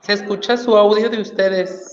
Se escucha su audio de ustedes.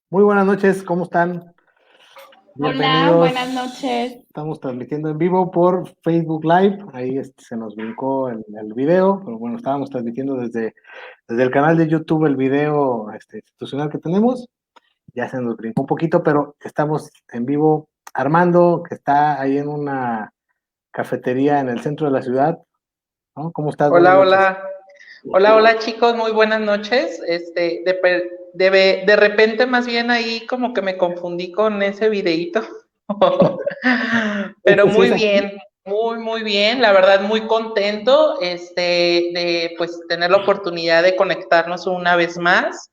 Muy buenas noches, ¿cómo están? Hola, Bienvenidos. buenas noches. Estamos transmitiendo en vivo por Facebook Live. Ahí se nos brincó el video, pero bueno, estábamos transmitiendo desde el canal de YouTube el video institucional que tenemos. Ya se nos brincó un poquito, pero estamos en vivo. Armando, que está ahí en una cafetería en el centro de la ciudad, ¿no? ¿Cómo estás? Buenas Hola, noches. hola. Hola, hola chicos, muy buenas noches. De repente más bien ahí como que me confundí con ese videíto. Pero Sí muy es aquí. bien, muy bien. La verdad, muy contento de pues tener la oportunidad de conectarnos una vez más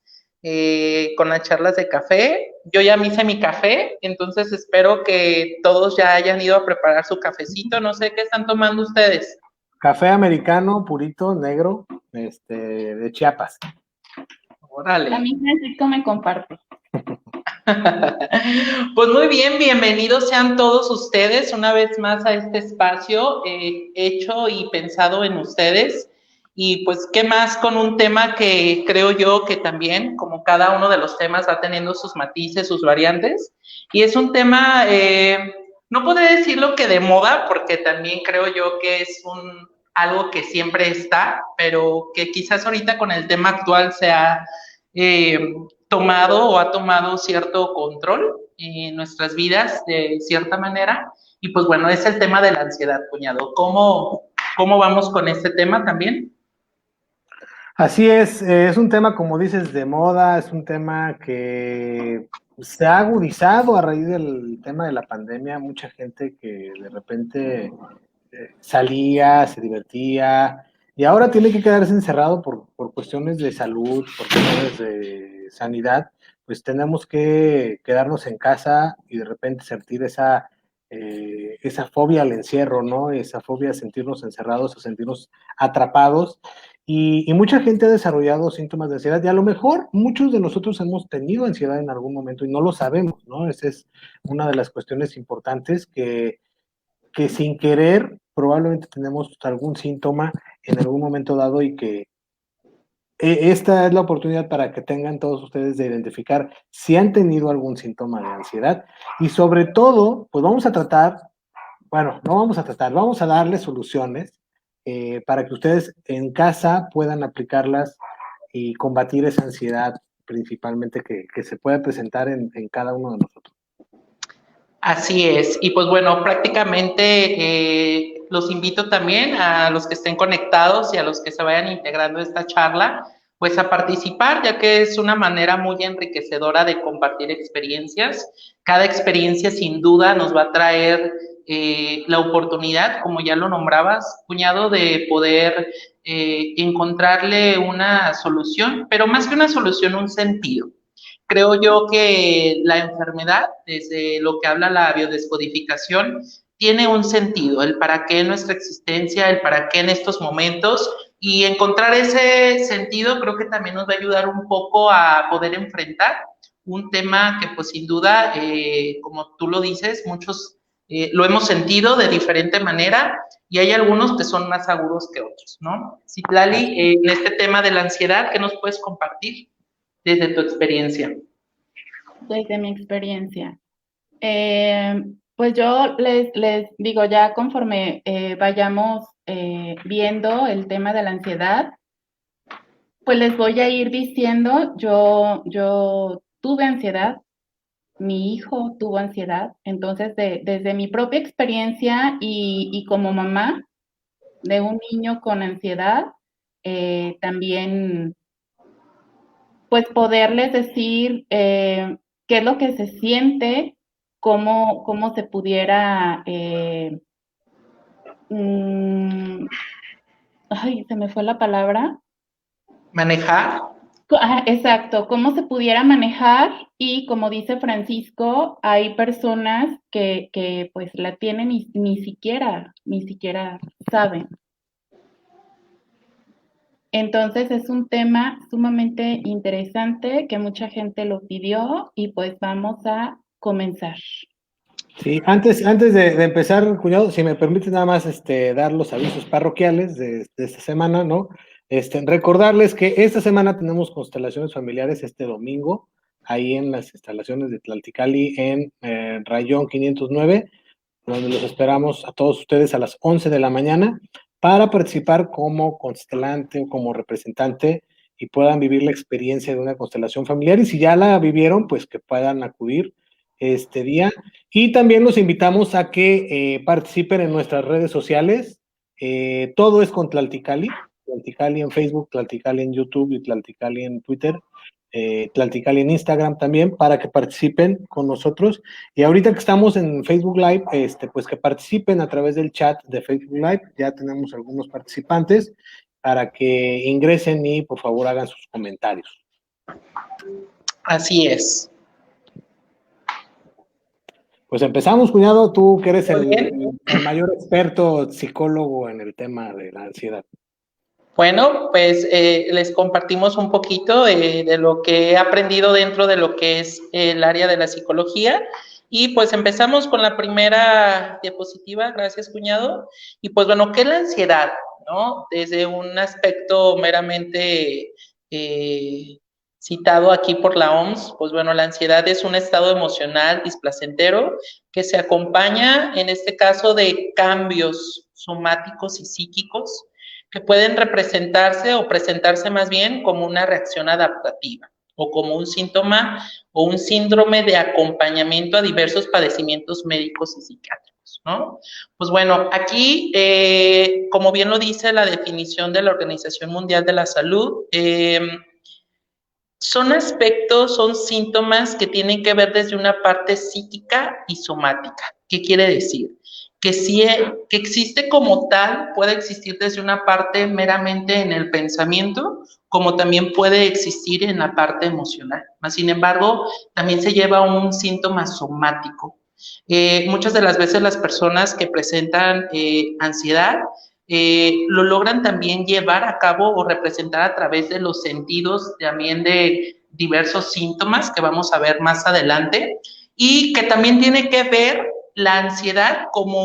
con las charlas de café. Yo ya me hice mi café, entonces espero que todos ya hayan ido a preparar su cafecito. No sé qué están tomando ustedes. Café americano, purito, negro, de Chiapas. Órale. También Francisco me comparte. Pues muy bien, bienvenidos sean todos ustedes una vez más a este espacio hecho y pensado en ustedes. Y pues, ¿qué más con un tema que creo yo que también, como cada uno de los temas, va teniendo sus matices, sus variantes? Y es un tema, no podré decirlo que de moda, porque también creo yo que es algo que siempre está, pero que quizás ahorita con el tema actual sea eh, tomado o ha tomado cierto control en nuestras vidas de cierta manera. Y pues bueno, es el tema de la ansiedad, cuñado. ¿Cómo vamos con este tema también? Así es un tema, como dices, de moda, es un tema que se ha agudizado a raíz del tema de la pandemia. Mucha gente que de repente salía, se divertía, y ahora tiene que quedarse encerrado por cuestiones de salud, por cuestiones de sanidad. Pues tenemos que quedarnos en casa y de repente sentir esa fobia al encierro, ¿no? Esa fobia a sentirnos encerrados, a sentirnos atrapados. Y mucha gente ha desarrollado síntomas de ansiedad, y a lo mejor muchos de nosotros hemos tenido ansiedad en algún momento y no lo sabemos, ¿no? Esa es una de las cuestiones importantes, que sin querer probablemente tenemos algún síntoma en algún momento dado, y que esta es la oportunidad para que tengan todos ustedes de identificar si han tenido algún síntoma de ansiedad. Y sobre todo, pues vamos a tratar, bueno, no vamos a tratar, vamos a darles soluciones para que ustedes en casa puedan aplicarlas y combatir esa ansiedad principalmente que se puede presentar en cada uno de nosotros. Así es, y pues bueno, prácticamente los invito también a los que estén conectados y a los que se vayan integrando a esta charla, pues a participar, ya que es una manera muy enriquecedora de compartir experiencias. Cada experiencia sin duda nos va a traer la oportunidad, como ya lo nombrabas, cuñado, de poder encontrarle una solución, pero más que una solución, un sentido. Creo yo que la enfermedad, desde lo que habla la biodescodificación, tiene un sentido, el para qué en nuestra existencia, el para qué en estos momentos, y encontrar ese sentido creo que también nos va a ayudar un poco a poder enfrentar un tema que pues sin duda, como tú lo dices, muchos lo hemos sentido de diferente manera y hay algunos que son más agudos que otros, ¿no? Citlali, en este tema de la ansiedad, ¿qué nos puedes compartir desde tu experiencia? Desde mi experiencia. Pues yo les digo, ya conforme vayamos viendo el tema de la ansiedad, pues les voy a ir diciendo, yo tuve ansiedad, mi hijo tuvo ansiedad, entonces desde mi propia experiencia y como mamá de un niño con ansiedad, también pues poderles decir qué es lo que se siente, cómo se pudiera, ay, se me fue la palabra. Manejar. Exacto, cómo se pudiera manejar y como dice Francisco, hay personas que pues la tienen y ni siquiera saben. Entonces es un tema sumamente interesante que mucha gente lo pidió y pues vamos a comenzar. Sí, antes de empezar, cuñado, si me permite nada más dar los avisos parroquiales de esta semana, ¿no? Recordarles que esta semana tenemos constelaciones familiares este domingo, ahí en las instalaciones de Tlalticali en Rayón 509, donde los esperamos a todos ustedes a las 11 de la mañana para participar como constelante o como representante y puedan vivir la experiencia de una constelación familiar y si ya la vivieron, pues que puedan acudir este día. Y también los invitamos a que participen en nuestras redes sociales. Todo es con Tlalticali. Tlalticali en Facebook, Tlalticali en YouTube y Tlalticali en Twitter. Tlalticali en Instagram también, para que participen con nosotros. Y ahorita que estamos en Facebook Live, pues que participen a través del chat de Facebook Live. Ya tenemos algunos participantes para que ingresen y por favor hagan sus comentarios. Así es. Pues empezamos, cuñado, tú que eres el mayor experto psicólogo en el tema de la ansiedad. Bueno, pues les compartimos un poquito de lo que he aprendido dentro de lo que es el área de la psicología. Y pues empezamos con la primera diapositiva, gracias cuñado. Y pues bueno, ¿qué es la ansiedad? ¿No? Desde un aspecto meramente citado aquí por la OMS, pues bueno, la ansiedad es un estado emocional displacentero que se acompaña, en este caso, de cambios somáticos y psíquicos que pueden representarse o presentarse más bien como una reacción adaptativa o como un síntoma o un síndrome de acompañamiento a diversos padecimientos médicos y psiquiátricos, ¿no? Pues bueno, aquí, como bien lo dice la definición de la Organización Mundial de la Salud, son aspectos, son síntomas que tienen que ver desde una parte psíquica y somática. ¿Qué quiere decir? Que que existe como tal, puede existir desde una parte meramente en el pensamiento, como también puede existir en la parte emocional. Sin embargo, también se lleva un síntoma somático. Muchas de las veces las personas que presentan ansiedad lo logran también llevar a cabo o representar a través de los sentidos, también de diversos síntomas que vamos a ver más adelante, y que también tiene que ver la ansiedad como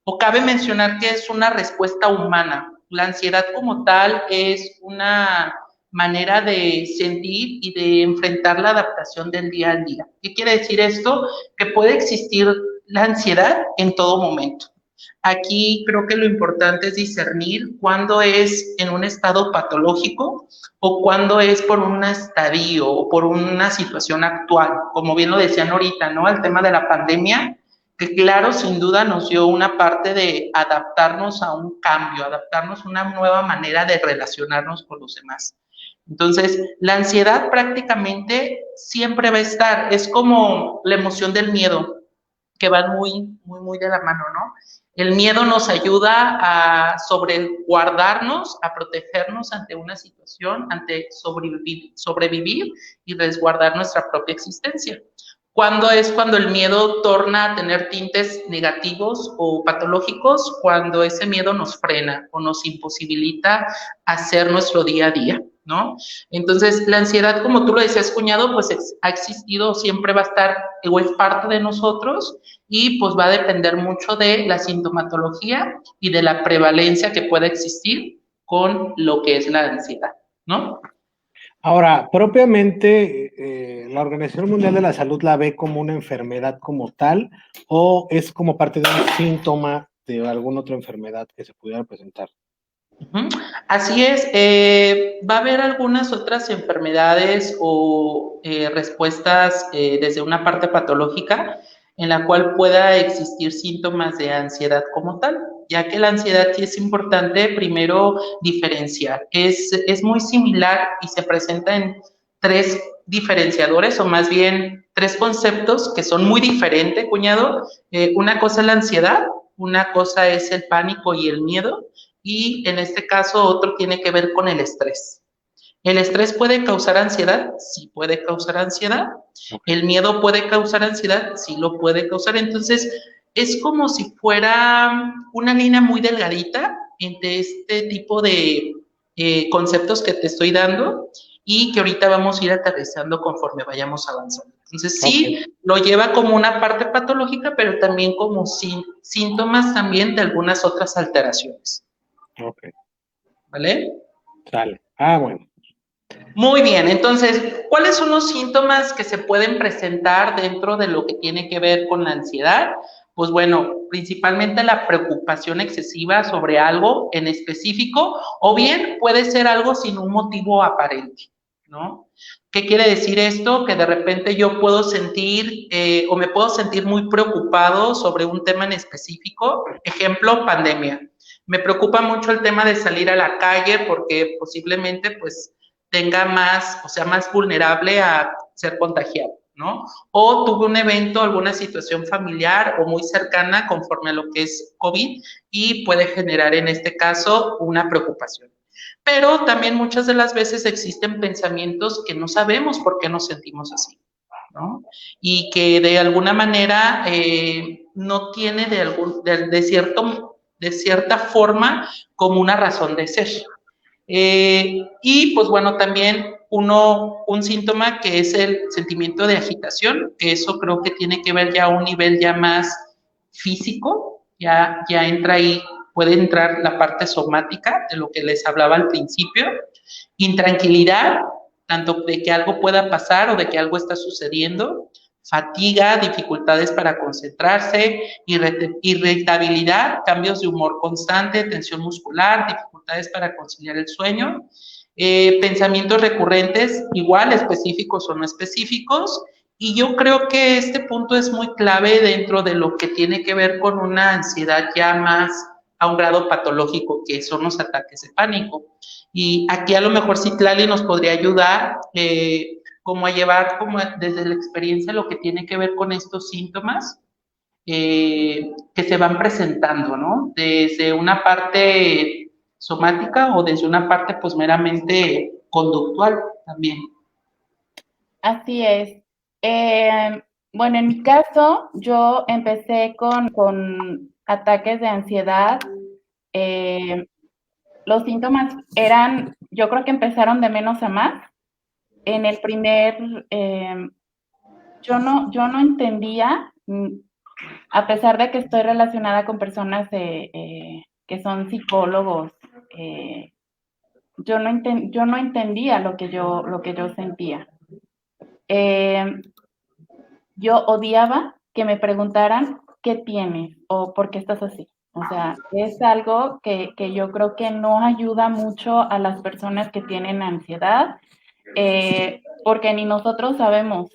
o cabe mencionar que es una respuesta humana. La ansiedad como tal es una manera de sentir y de enfrentar la adaptación del día al día. ¿Qué quiere decir esto? Que puede existir la ansiedad en todo momento. Aquí creo que lo importante es discernir cuándo es en un estado patológico o cuándo es por un estadio o por una situación actual. Como bien lo decían ahorita, ¿no? El tema de la pandemia, que claro, sin duda nos dio una parte de adaptarnos a un cambio, adaptarnos a una nueva manera de relacionarnos con los demás. Entonces, la ansiedad prácticamente siempre va a estar, es como la emoción del miedo, que van muy de la mano, ¿no? El miedo nos ayuda a sobreguardarnos, a protegernos ante una situación, ante sobrevivir y resguardar nuestra propia existencia. ¿Cuándo es cuando el miedo torna a tener tintes negativos o patológicos? Cuando ese miedo nos frena o nos imposibilita hacer nuestro día a día, ¿no? Entonces, la ansiedad, como tú lo decías, cuñado, pues ha existido, siempre va a estar o es parte de nosotros y pues va a depender mucho de la sintomatología y de la prevalencia que pueda existir con lo que es la ansiedad, ¿no? Ahora, propiamente, la Organización Mundial de la Salud la ve como una enfermedad como tal, o es como parte de un síntoma de alguna otra enfermedad que se pudiera presentar. Así es, va a haber algunas otras enfermedades o respuestas desde una parte patológica en la cual pueda existir síntomas de ansiedad como tal, ya que la ansiedad sí es importante primero diferenciar. Es muy similar y se presenta en tres diferenciadores o más bien tres conceptos que son muy diferentes, cuñado. Una cosa es la ansiedad, una cosa es el pánico y el miedo y en este caso otro tiene que ver con el estrés. ¿El estrés puede causar ansiedad? Sí puede causar ansiedad. ¿El miedo puede causar ansiedad? Sí lo puede causar. Entonces, es como si fuera una línea muy delgadita entre este tipo de conceptos que te estoy dando y que ahorita vamos a ir aterrizando conforme vayamos avanzando. Entonces, sí, lo lleva como una parte patológica, pero también como síntomas también de algunas otras alteraciones. Ok. ¿Vale? Sale. Ah, bueno. Muy bien, entonces, ¿cuáles son los síntomas que se pueden presentar dentro de lo que tiene que ver con la ansiedad? Pues bueno, principalmente la preocupación excesiva sobre algo en específico, o bien puede ser algo sin un motivo aparente, ¿no? ¿Qué quiere decir esto? Que de repente yo puedo sentir o me puedo sentir muy preocupado sobre un tema en específico, ejemplo, pandemia. Me preocupa mucho el tema de salir a la calle porque posiblemente pues tenga más, o sea, más vulnerable a ser contagiado, ¿no? O tuve un evento, alguna situación familiar o muy cercana conforme a lo que es COVID y puede generar en este caso una preocupación. Pero también muchas de las veces existen pensamientos que no sabemos por qué nos sentimos así, ¿no? Y que de alguna manera no tiene de cierta forma como una razón de ser. Y pues bueno, también un síntoma que es el sentimiento de agitación, que eso creo que tiene que ver ya a un nivel ya más físico, ya entra ahí, puede entrar la parte somática de lo que les hablaba al principio, intranquilidad, tanto de que algo pueda pasar o de que algo está sucediendo, fatiga, dificultades para concentrarse, irritabilidad, cambios de humor constante, tensión muscular, dificultades para conciliar el sueño, pensamientos recurrentes, igual específicos o no específicos, y yo creo que este punto es muy clave dentro de lo que tiene que ver con una ansiedad ya más a un grado patológico, que son los ataques de pánico. Y aquí a lo mejor Citlali nos podría ayudar como a llevar como desde la experiencia lo que tiene que ver con estos síntomas que se van presentando, ¿no? Desde una parte somática o desde una parte pues meramente conductual también. Así es. Bueno, en mi caso, yo empecé con ataques de ansiedad. Los síntomas eran, yo creo que empezaron de menos a más. En el primer, yo no entendía, a pesar de que estoy relacionada con personas que son psicólogos, yo no entendía lo que yo sentía. Yo odiaba que me preguntaran qué tienes o por qué estás así. O sea, es algo que yo creo que no ayuda mucho a las personas que tienen ansiedad, porque ni nosotros sabemos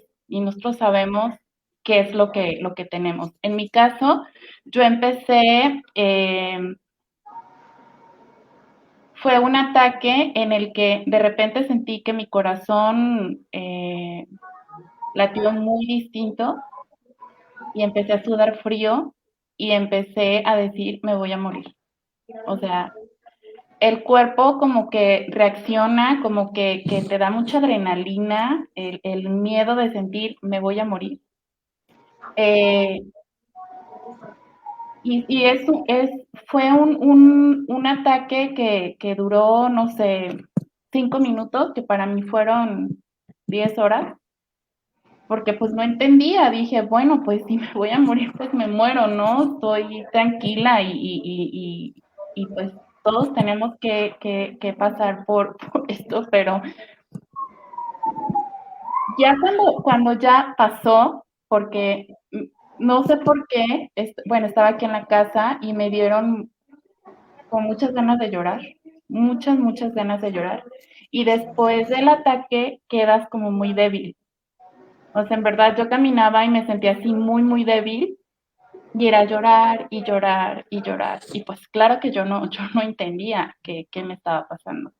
qué es lo que tenemos. En mi caso, yo empecé, fue un ataque en el que de repente sentí que mi corazón latió muy distinto y empecé a sudar frío y empecé a decir, me voy a morir. O sea, el cuerpo como que reacciona, como que te da mucha adrenalina, el miedo de sentir, me voy a morir. Y fue un ataque que duró, no sé, 5 minutos, que para mí fueron 10 horas, porque pues no entendía, dije, bueno, pues si me voy a morir, pues me muero, ¿no? Estoy tranquila y pues todos tenemos que pasar por esto, pero ya cuando ya pasó, porque no sé por qué, bueno, estaba aquí en la casa y me dieron con muchas ganas de llorar, muchas ganas de llorar. Y después del ataque quedas como muy débil. O sea, en verdad yo caminaba y me sentía así muy débil y era llorar y llorar y llorar. Y pues claro que yo no entendía qué me estaba pasando.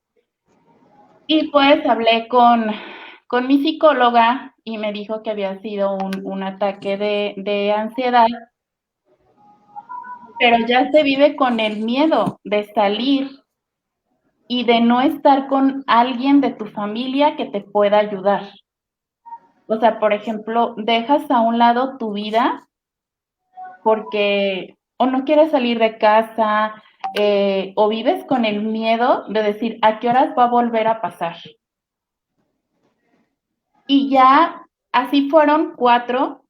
Y pues hablé con mi psicóloga y me dijo que había sido un ataque de ansiedad, pero ya se vive con el miedo de salir y de no estar con alguien de tu familia que te pueda ayudar. O sea, por ejemplo, dejas a un lado tu vida porque o no quieres salir de casa, o vives con el miedo de decir, ¿a qué horas va a volver a pasar? Y ya así fueron 4,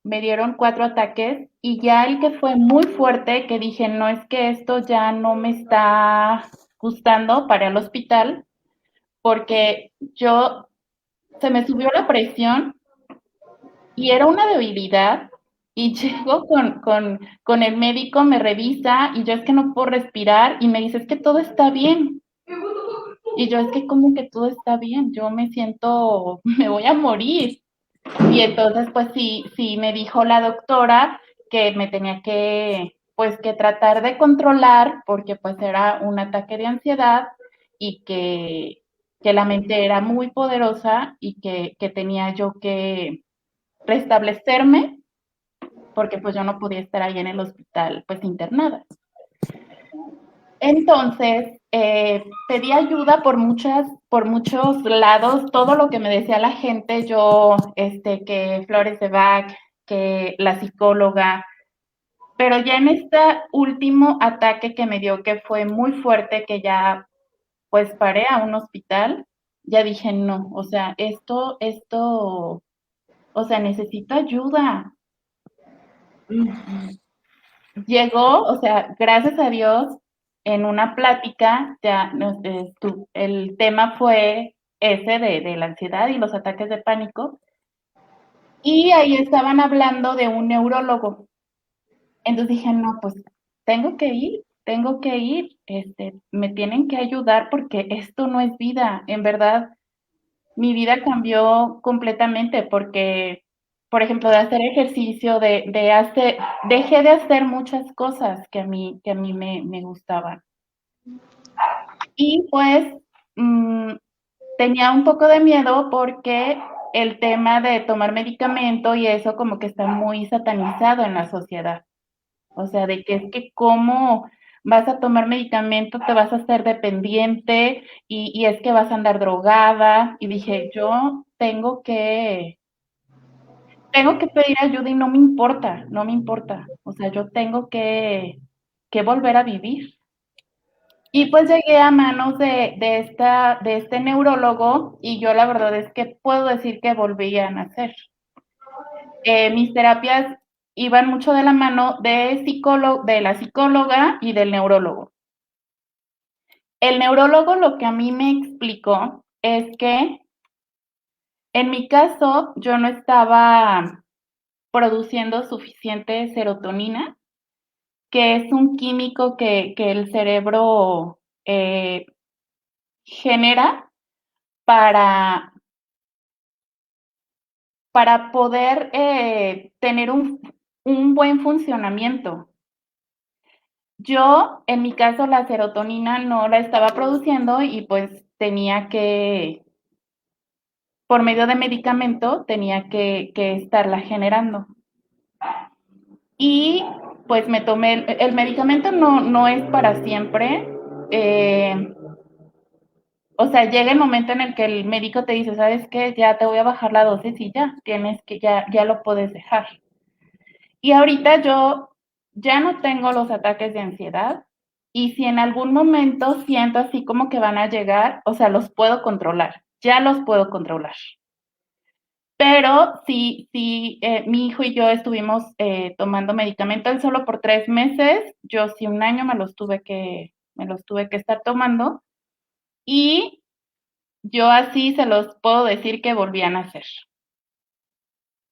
me dieron 4 ataques y ya el que fue muy fuerte, que dije, no, es que esto ya no me está gustando, para el hospital, porque se me subió la presión y era una debilidad y llego con el médico, me revisa y yo es que no puedo respirar y me dice, es que todo está bien. Y yo es que como que todo está bien, yo me siento, me voy a morir. Y entonces, pues sí me dijo la doctora que me tenía pues que tratar de controlar porque pues era un ataque de ansiedad y que la mente era muy poderosa y que tenía yo que restablecerme porque pues yo no podía estar ahí en el hospital pues internada. Entonces, pedí ayuda por muchos lados, todo lo que me decía la gente, que Flores de Bach, que la psicóloga, pero ya en este último ataque que me dio, que fue muy fuerte, que ya pues paré a un hospital, ya dije, no, o sea, o sea, necesito ayuda. Llegó, o sea, gracias a Dios, en una plática, ya el tema fue ese de la ansiedad y los ataques de pánico, y ahí estaban hablando de un neurólogo. Entonces dije, no, pues tengo que ir, me tienen que ayudar porque esto no es vida. En verdad, mi vida cambió completamente porque, por ejemplo, de hacer ejercicio, dejé de hacer muchas cosas que a mí me gustaban. Y pues tenía un poco de miedo porque el tema de tomar medicamento y eso como que está muy satanizado en la sociedad. O sea, de que es que cómo vas a tomar medicamento, te vas a hacer dependiente y es que vas a andar drogada. Y dije, yo tengo que pedir ayuda y no me importa, no me importa. O sea, yo tengo que volver a vivir. Y pues llegué a manos de este neurólogo y yo la verdad es que puedo decir que volví a nacer. Mis terapias iban mucho de la mano de la psicóloga y del neurólogo. El neurólogo lo que a mí me explicó es que en mi caso yo no estaba produciendo suficiente serotonina que es un químico que el cerebro genera para poder tener un buen funcionamiento. Yo, en mi caso, la serotonina no la estaba produciendo y pues tenía que, por medio de medicamento, tenía que estarla generando. Y pues me tomé, el medicamento no es para siempre. O sea, llega el momento en el que el médico te dice, ¿sabes qué? Ya te voy a bajar la dosis y ya, ya lo puedes dejar. Y ahorita yo ya no tengo los ataques de ansiedad y si en algún momento siento así como que van a llegar, o sea, los puedo controlar, ya los puedo controlar. Pero sí, mi hijo y yo estuvimos tomando medicamento, él solo por 3 meses, yo sí 1 año me los tuve que estar tomando y yo así se los puedo decir que volvían a nacer.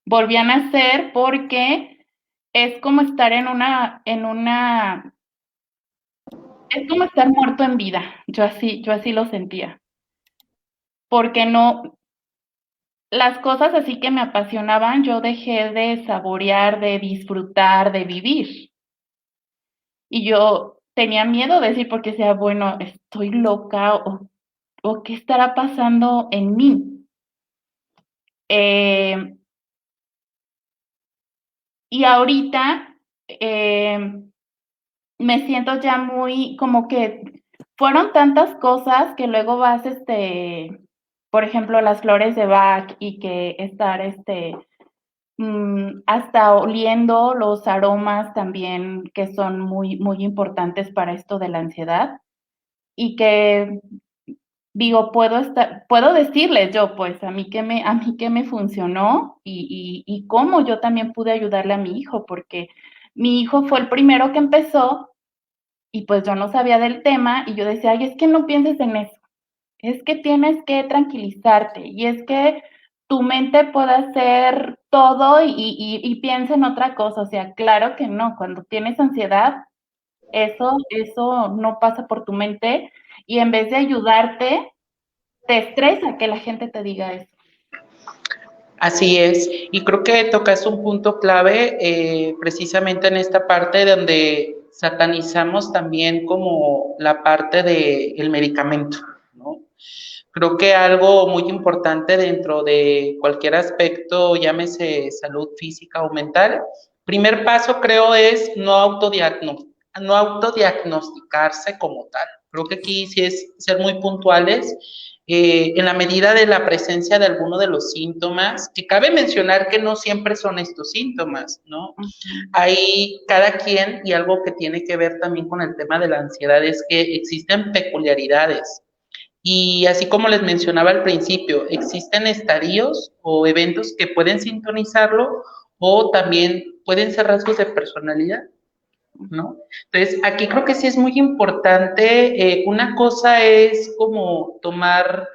Volví a nacer porque es como estar es como estar muerto en vida. Yo así lo sentía. Porque no, las cosas así que me apasionaban, yo dejé de saborear, de disfrutar, de vivir. Y yo tenía miedo de decir porque decía, bueno, estoy loca o qué estará pasando en mí. Y ahorita me siento ya muy como que fueron tantas cosas que luego vas, por ejemplo, las flores de Bach y que estar, hasta oliendo los aromas también que son muy, muy importantes para esto de la ansiedad y que digo, puedo decirles yo, pues, a mí que me funcionó y cómo yo también pude ayudarle a mi hijo, porque mi hijo fue el primero que empezó y pues yo no sabía del tema y yo decía, ay, es que no pienses en eso, es que tienes que tranquilizarte y es que tu mente puede hacer todo y piensa en otra cosa, o sea, claro que no, cuando tienes ansiedad, eso no pasa por tu mente y en vez de ayudarte, te estresa que la gente te diga eso. Así es, y creo que tocas un punto clave precisamente en esta parte donde satanizamos también como la parte del medicamento, ¿no? Creo que algo muy importante dentro de cualquier aspecto, llámese salud física o mental, primer paso creo es no autodiagnosticarse como tal. Creo que aquí sí es ser muy puntuales en la medida de la presencia de alguno de los síntomas, que cabe mencionar que no siempre son estos síntomas, ¿no? Uh-huh. Hay cada quien, y algo que tiene que ver también con el tema de la ansiedad, es que existen peculiaridades. Y así como les mencionaba al principio, existen estadios o eventos que pueden sintonizarlo o también pueden ser rasgos de personalidad, ¿no? Entonces, aquí creo que sí es muy importante, una cosa es como tomar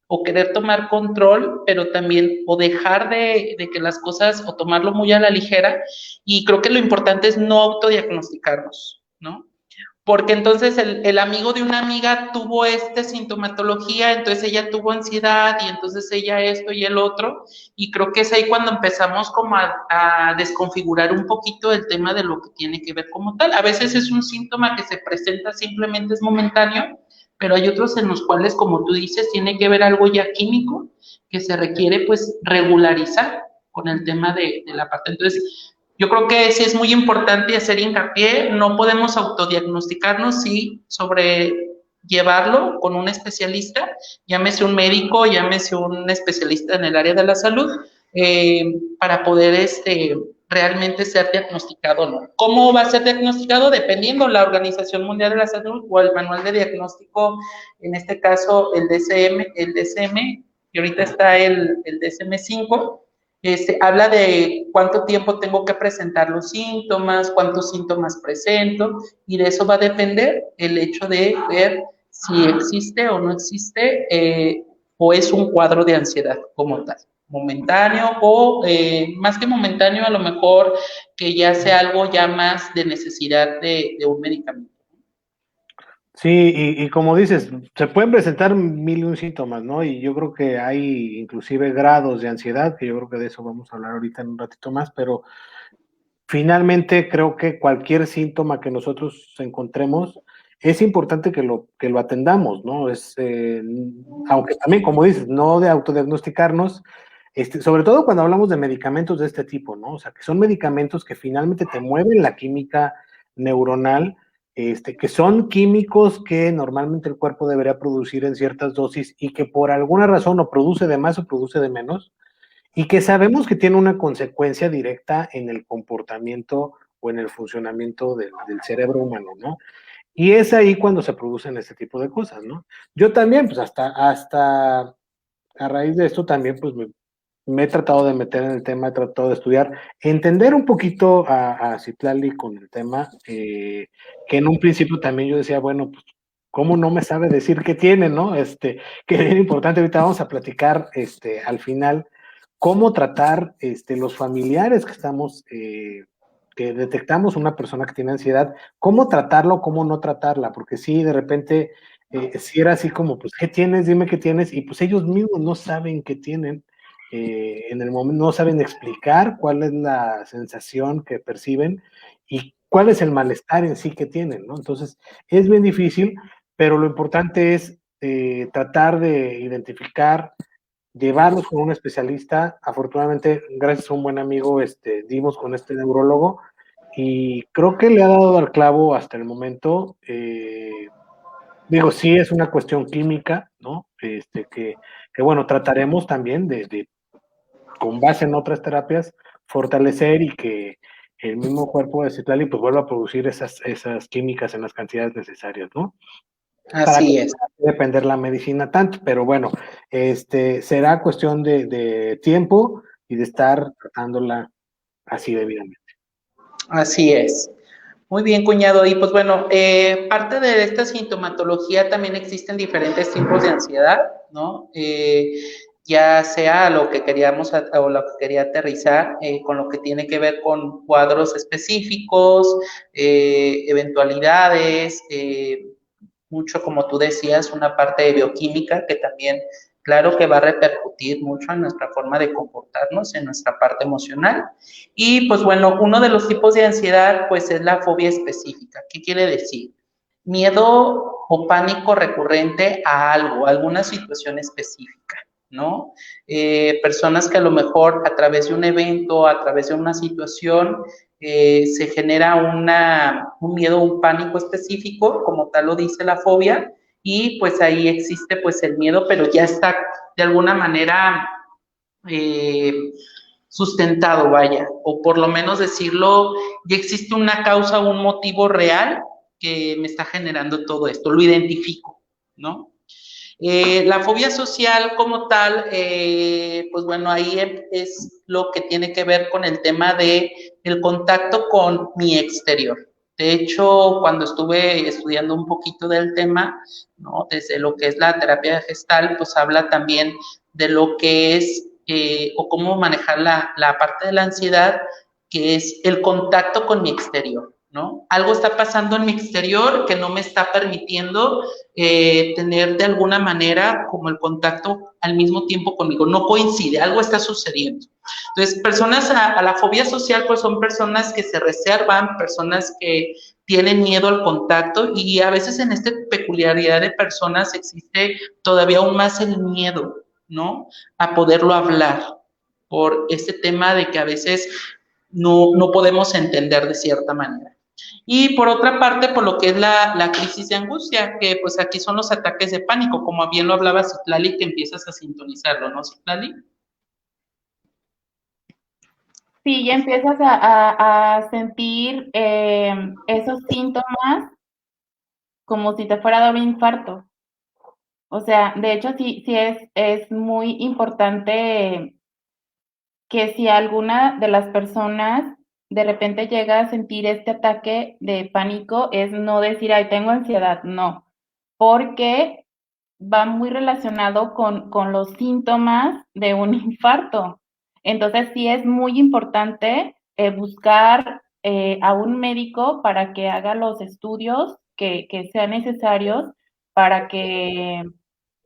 o querer tomar control, pero también o dejar de que las cosas o tomarlo muy a la ligera, y creo que lo importante es no autodiagnosticarnos, ¿no? Porque entonces el amigo de una amiga tuvo esta sintomatología, entonces ella tuvo ansiedad y entonces ella esto y el otro, y creo que es ahí cuando empezamos como a desconfigurar un poquito el tema de lo que tiene que ver como tal. A veces es un síntoma que se presenta simplemente es momentáneo, pero hay otros en los cuales, como tú dices, tiene que ver algo ya químico que se requiere pues regularizar con el tema de la parte. Entonces, yo creo que sí es muy importante hacer hincapié, no podemos autodiagnosticarnos, sí, sobrellevarlo con un especialista, llámese un médico, llámese un especialista en el área de la salud, para poder realmente ser diagnosticado, ¿no? ¿Cómo va a ser diagnosticado? Dependiendo la Organización Mundial de la Salud o el manual de diagnóstico, en este caso el DSM, y ahorita está el DSM-5, habla de cuánto tiempo tengo que presentar los síntomas, cuántos síntomas presento, y de eso va a depender el hecho de ver si existe o no existe, o es un cuadro de ansiedad como tal. momentáneo o más que momentáneo, a lo mejor que ya sea algo ya más de necesidad de un medicamento. Sí, y como dices, se pueden presentar mil y un síntomas, ¿no? Y yo creo que hay inclusive grados de ansiedad, que yo creo que de eso vamos a hablar ahorita en un ratito más, pero finalmente creo que cualquier síntoma que nosotros encontremos es importante que lo atendamos, ¿no? Aunque también, como dices, no de autodiagnosticarnos, sobre todo cuando hablamos de medicamentos de este tipo, ¿no? O sea, que son medicamentos que finalmente te mueven la química neuronal, que son químicos que normalmente el cuerpo debería producir en ciertas dosis y que por alguna razón o produce de más o produce de menos, y que sabemos que tiene una consecuencia directa en el comportamiento o en el funcionamiento del cerebro humano, ¿no? Y es ahí cuando se producen este tipo de cosas, ¿no? Yo también, pues hasta a raíz de esto también, pues me he tratado de meter en el tema, he tratado de estudiar, entender un poquito a Citlali con el tema, que en un principio también yo decía, bueno, pues, ¿cómo no me sabe decir qué tiene, no? Que es importante, ahorita vamos a platicar, al final, cómo tratar, los familiares que estamos, que detectamos una persona que tiene ansiedad, cómo tratarlo, cómo no tratarla, porque sí, de repente, si era así como, pues, ¿qué tienes? Dime qué tienes, y pues ellos mismos no saben qué tienen, en el momento no saben explicar cuál es la sensación que perciben y cuál es el malestar en sí que tienen, ¿no? Entonces, es bien difícil, pero lo importante es tratar de identificar, llevarlos con un especialista. Afortunadamente, gracias a un buen amigo, dimos con este neurólogo y creo que le ha dado al clavo hasta el momento. Digo, sí es una cuestión química, ¿no? Que bueno, trataremos también de, con base en otras terapias, fortalecer y que el mismo cuerpo de Citlali pues vuelva a producir esas químicas en las cantidades necesarias, ¿no? Para que Así es. no depender la medicina tanto, pero bueno, será cuestión de tiempo y de estar tratándola así debidamente. Así es. Muy bien, cuñado. Y pues bueno, parte de esta sintomatología también existen diferentes tipos de ansiedad, ¿no? Ya sea lo que queríamos o lo que quería aterrizar con lo que tiene que ver con cuadros específicos, eventualidades, mucho como tú decías, una parte de bioquímica que también, claro que va a repercutir mucho en nuestra forma de comportarnos, en nuestra parte emocional. Y pues bueno, uno de los tipos de ansiedad pues es la fobia específica. ¿Qué quiere decir? Miedo o pánico recurrente a algo, a alguna situación específica, ¿no? Personas que a lo mejor a través de un evento, a través de una situación, se genera un miedo, un pánico específico, como tal lo dice la fobia, y pues ahí existe pues el miedo, pero ya está de alguna manera sustentado, vaya, o por lo menos decirlo, ya existe una causa, un motivo real que me está generando todo esto, lo identifico, ¿no? La fobia social como tal, pues bueno, ahí es lo que tiene que ver con el tema de el contacto con mi exterior. De hecho, cuando estuve estudiando un poquito del tema, ¿no? Desde lo que es la terapia gestal, pues habla también de lo que es o cómo manejar la parte de la ansiedad, que es el contacto con mi exterior, ¿no? Algo está pasando en mi exterior que no me está permitiendo tener de alguna manera como el contacto al mismo tiempo conmigo, no coincide, algo está sucediendo. Entonces, personas a la fobia social pues son personas que se reservan, personas que tienen miedo al contacto y a veces en esta peculiaridad de personas existe todavía aún más el miedo, ¿no? A poderlo hablar por este tema de que a veces no podemos entender de cierta manera. Y por otra parte, por lo que es la crisis de angustia, que pues aquí son los ataques de pánico, como bien lo hablaba Citlali, que empiezas a sintonizarlo, ¿no, Citlali? Sí, ya empiezas a sentir esos síntomas como si te fuera a dar un infarto. O sea, de hecho, sí es muy importante que si alguna de las personas de repente llega a sentir este ataque de pánico, es no decir, ay, tengo ansiedad, no, porque va muy relacionado con los síntomas de un infarto. Entonces sí es muy importante buscar a un médico para que haga los estudios que sean necesarios para que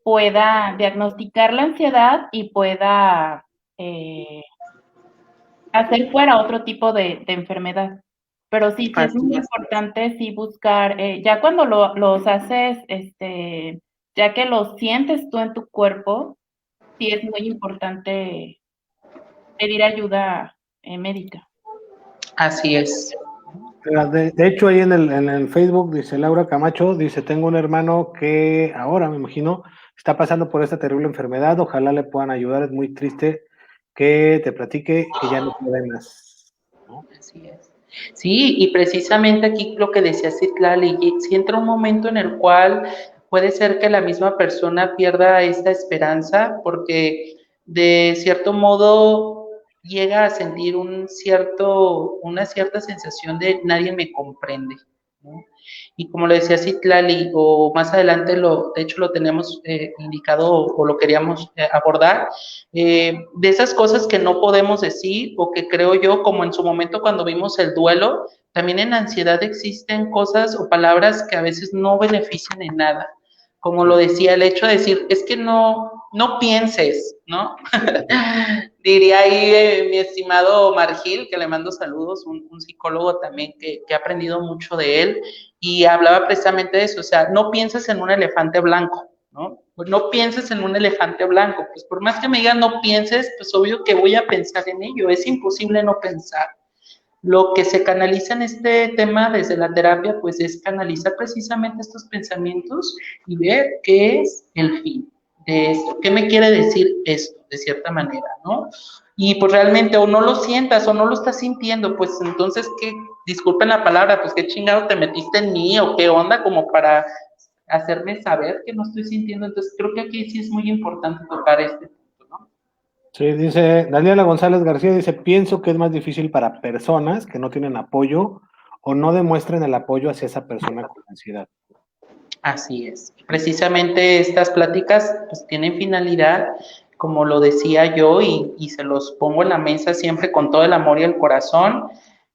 pueda diagnosticar la ansiedad y pueda hacer fuera otro tipo de enfermedad. Pero sí, sí es Así muy es. importante sí buscar, ya cuando los haces, ya que los sientes tú en tu cuerpo, sí es muy importante pedir ayuda médica. Así es. De hecho, ahí en el Facebook dice Laura Camacho, dice, tengo un hermano que ahora, me imagino, está pasando por esta terrible enfermedad, ojalá le puedan ayudar, es muy triste que te platique que ya no puede más, ¿no? Así es. Sí, y precisamente aquí lo que decía Citlali, si entra un momento en el cual puede ser que la misma persona pierda esta esperanza porque de cierto modo llega a sentir una cierta sensación de nadie me comprende, ¿no? Y como le decía Citlali, o más adelante de hecho lo tenemos indicado o lo queríamos abordar, de esas cosas que no podemos decir o que creo yo, como en su momento cuando vimos el duelo, también en la ansiedad existen cosas o palabras que a veces no benefician en nada. Como lo decía, el hecho de decir, es que no pienses, ¿no? Diría ahí mi estimado Margil, que le mando saludos, un psicólogo también que ha aprendido mucho de él, y hablaba precisamente de eso, o sea, no pienses en un elefante blanco, ¿no? Pues no pienses en un elefante blanco, pues por más que me digan no pienses, pues obvio que voy a pensar en ello, es imposible no pensar. Lo que se canaliza en este tema desde la terapia, pues es canalizar precisamente estos pensamientos y ver qué es el fin de esto, qué me quiere decir esto, de cierta manera, ¿no? Y pues realmente o no lo sientas o no lo estás sintiendo, pues entonces, ¿qué? Disculpen la palabra, pues qué chingado te metiste en mí o qué onda como para hacerme saber que no estoy sintiendo. Entonces creo que aquí sí es muy importante tocar este punto, ¿no? Sí, dice Daniela González García, dice, pienso que es más difícil para personas que no tienen apoyo o no demuestren el apoyo hacia esa persona con ansiedad. Así es. Precisamente estas pláticas pues tienen finalidad, como lo decía yo, y se los pongo en la mesa siempre con todo el amor y el corazón.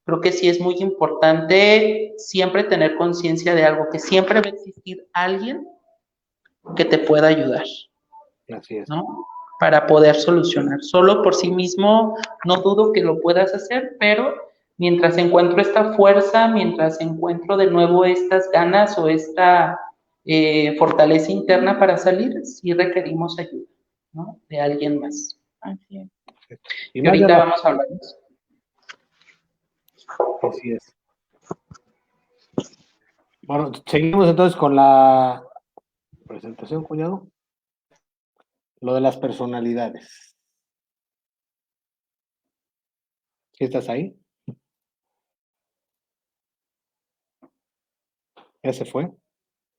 Creo que sí es muy importante siempre tener conciencia de algo, que siempre va a existir alguien que te pueda ayudar, Así es. ¿no? Para poder solucionar. Solo por sí mismo no dudo que lo puedas hacer, pero mientras encuentro esta fuerza, mientras encuentro de nuevo estas ganas o esta fortaleza interna para salir, sí requerimos ayuda, ¿no? De alguien más. Así es. Y Que más de ahorita vamos a hablar de eso. así es. Bueno, seguimos entonces con la presentación, cuñado. Lo de las personalidades. ¿Sí estás ahí? ¿Ya se fue?